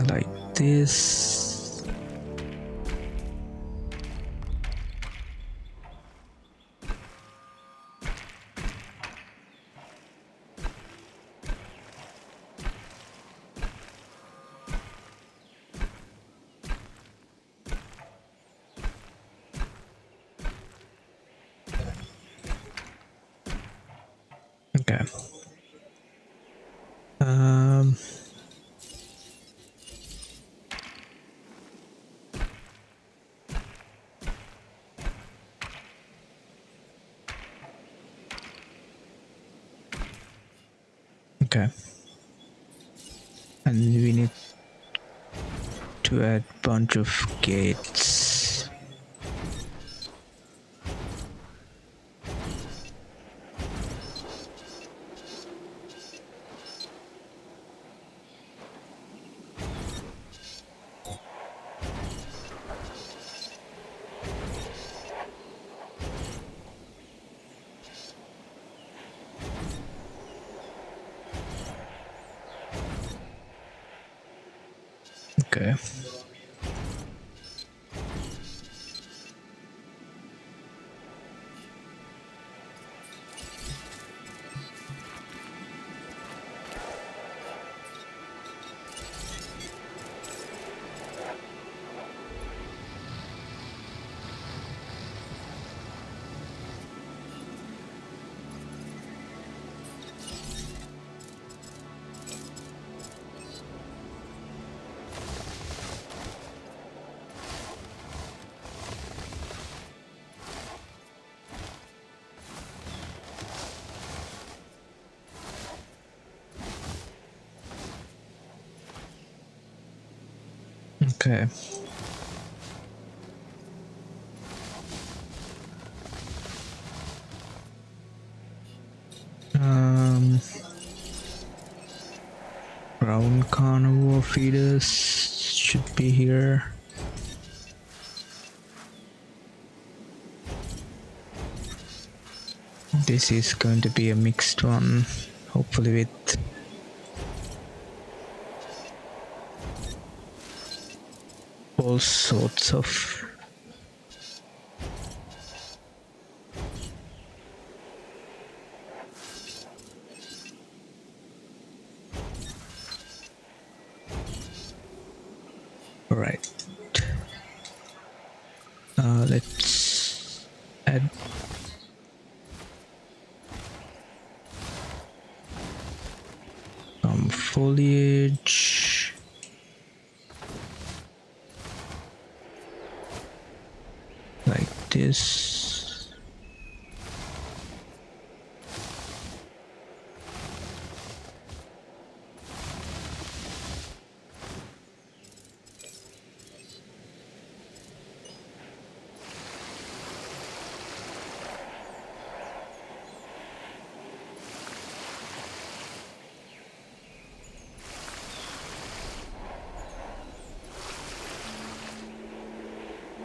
Like this. Okay. Okay. And we need to add bunch of gates. Okay. Okay. Brown carnivore feeders should be here. This is going to be a mixed one, hopefully with all sorts of right. Let's add some foliage. Like this.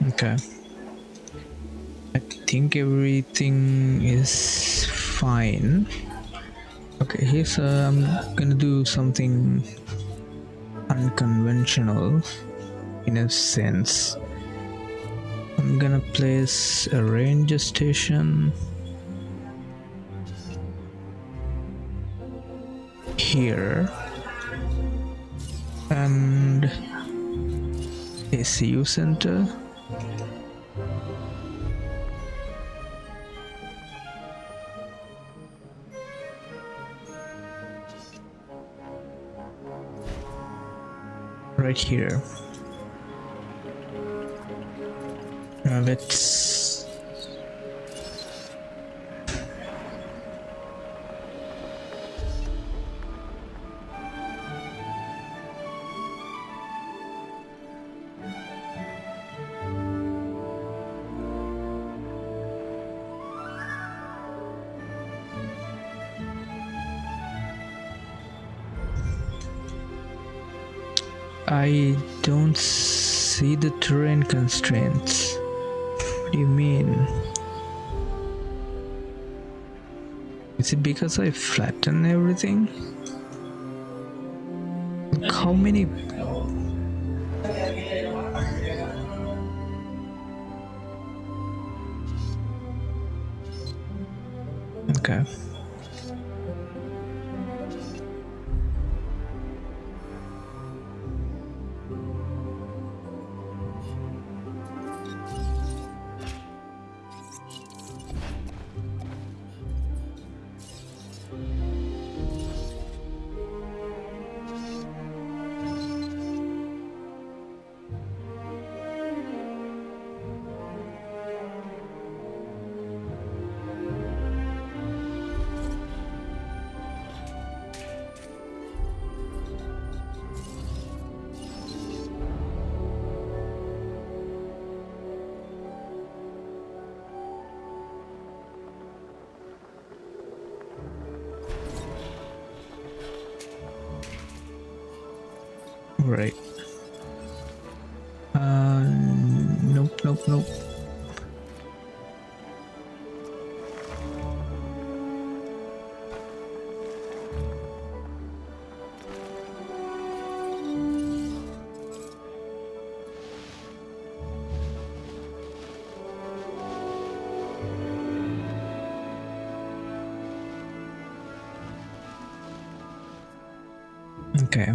Okay. I think everything is fine. Okay, here's I'm gonna do something unconventional in a sense. I'm gonna place a ranger station here and a CU center. Right here. Now let's I don't see the terrain constraints. What do you mean? Is it because I flatten everything? Look how many... Okay. Right. Nope, nope, nope. Okay.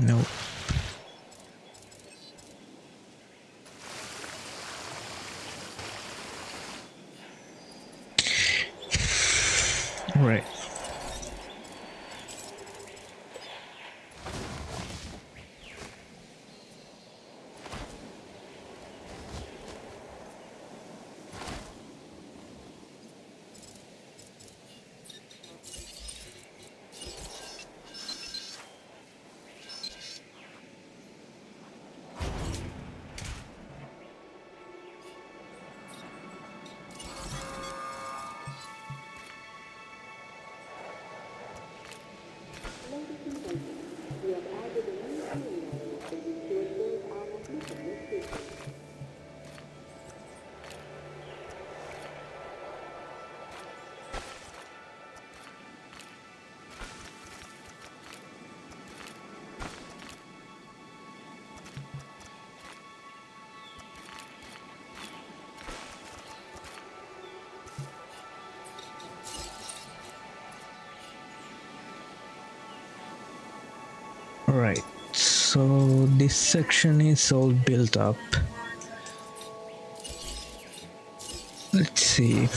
Nope. Right. Alright, so this section is all built up. Let's see.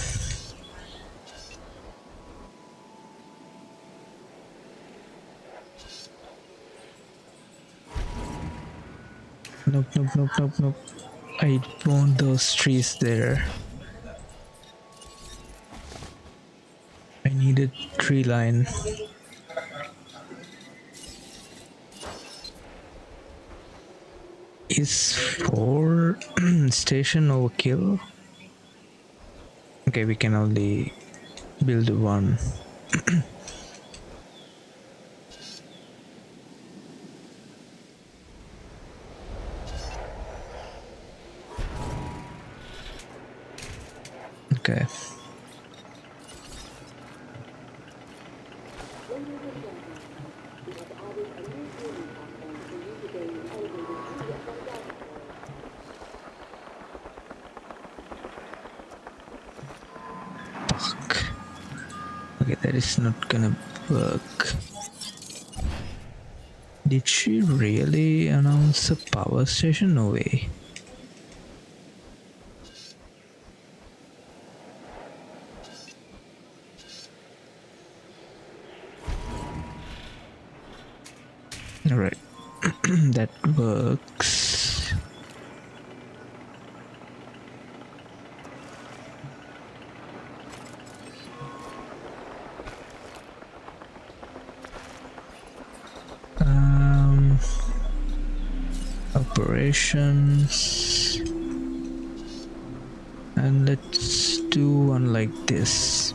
Nope, nope, nope, nope, nope. I want those trees there. I need a tree line. Is 4 station overkill? Okay, we can only build 1. Okay. Fuck. Okay, that is not gonna work. Did she really announce a power station? No way. Alright, that works. Operations. And let's do one like this.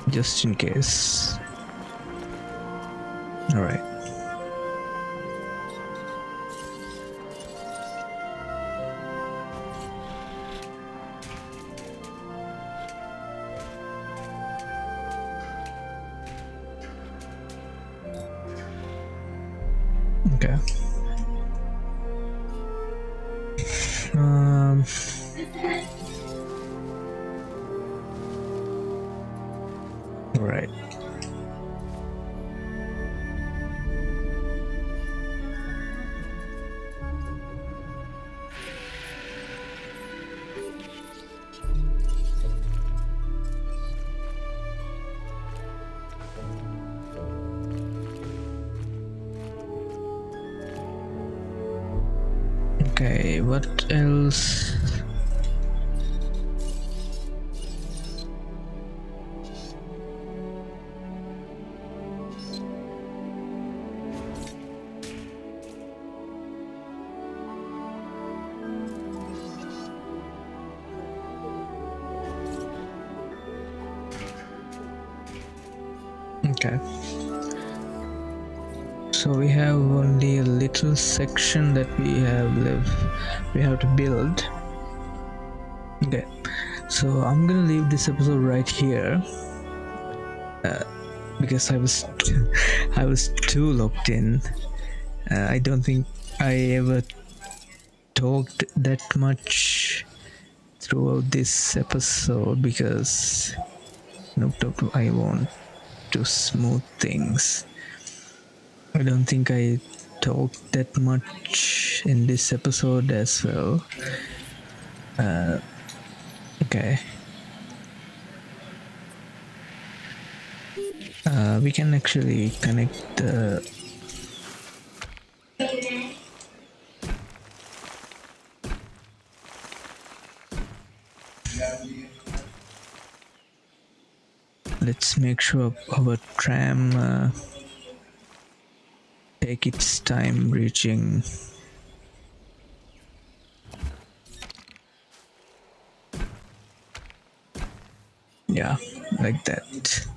Just in case. Alright. Okay. Right. Okay, what else? Okay. So we have only a little section that we have to build. Okay, so I'm gonna leave this episode right here because I was I was too locked in. I don't think I ever talked that much throughout this episode because nope, I want to smooth things. I don't think I talked that much in this episode as well. Okay. We can actually connect the let's make sure our tram take its time reaching. Yeah, like that.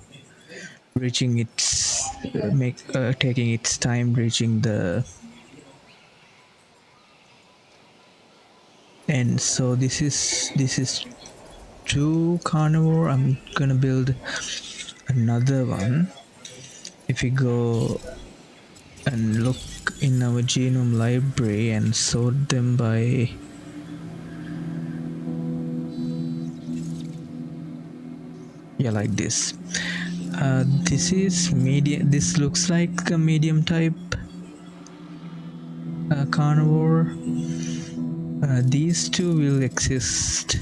Reaching its taking its time reaching the end. So this is 2 carnivore. I'm gonna build another one. If we go and look in our genome library and sort them by like this. This is medium. This looks like a medium type carnivore. These two will exist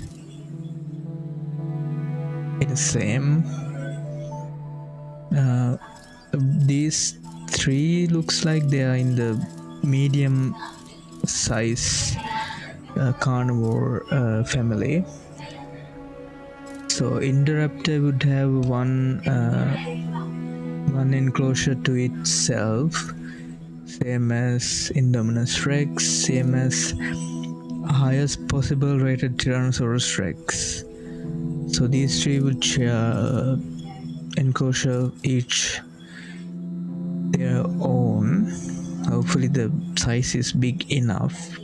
in the same. These three looks like they are in the medium size carnivore family. So Indoraptor would have one enclosure to itself, same as Indominus Rex, same as highest possible rated Tyrannosaurus Rex. So these three would share enclosure each their own. Hopefully the size is big enough,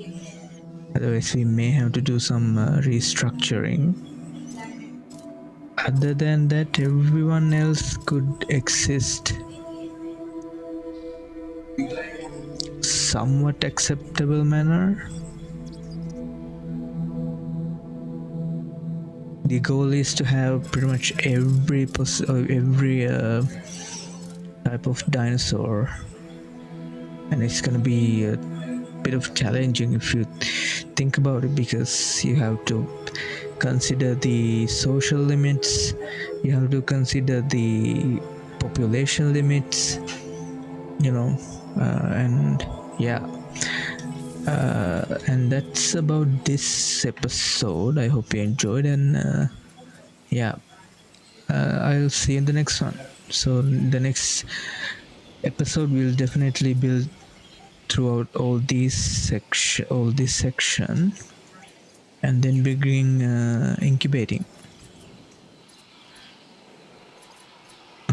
otherwise we may have to do some restructuring. Other than that, everyone else could exist somewhat acceptable manner. The goal is to have pretty much every type of dinosaur, and it's gonna be a bit of challenging if you think about it, because you have to consider the social limits, you have to consider the population limits, and yeah. And that's about this episode. I hope you enjoyed, and yeah, I'll see you in the next one. So the next episode will definitely build throughout all this section, and then begin incubating.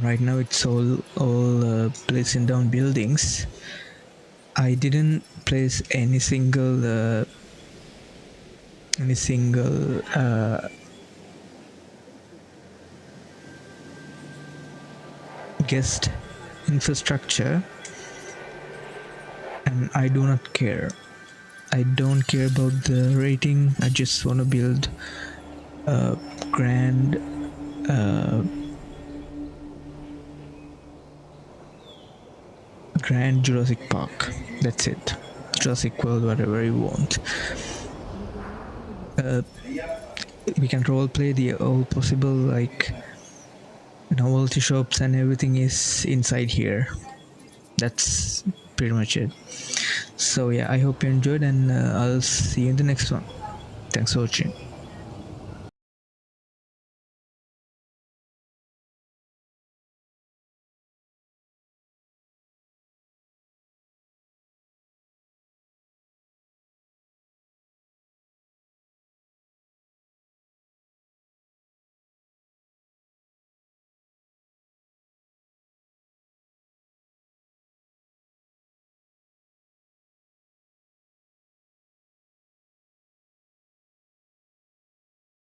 Right now it's all placing down buildings. I didn't place any single guest infrastructure, and I do not care. I don't care about the rating. I just want to build a grand Jurassic Park. That's it. Jurassic World, whatever you want. We can roleplay the all possible, like, novelty shops and everything is inside here. That's pretty much it. So yeah, I hope you enjoyed, and I'll see you in the next one. Thanks for watching.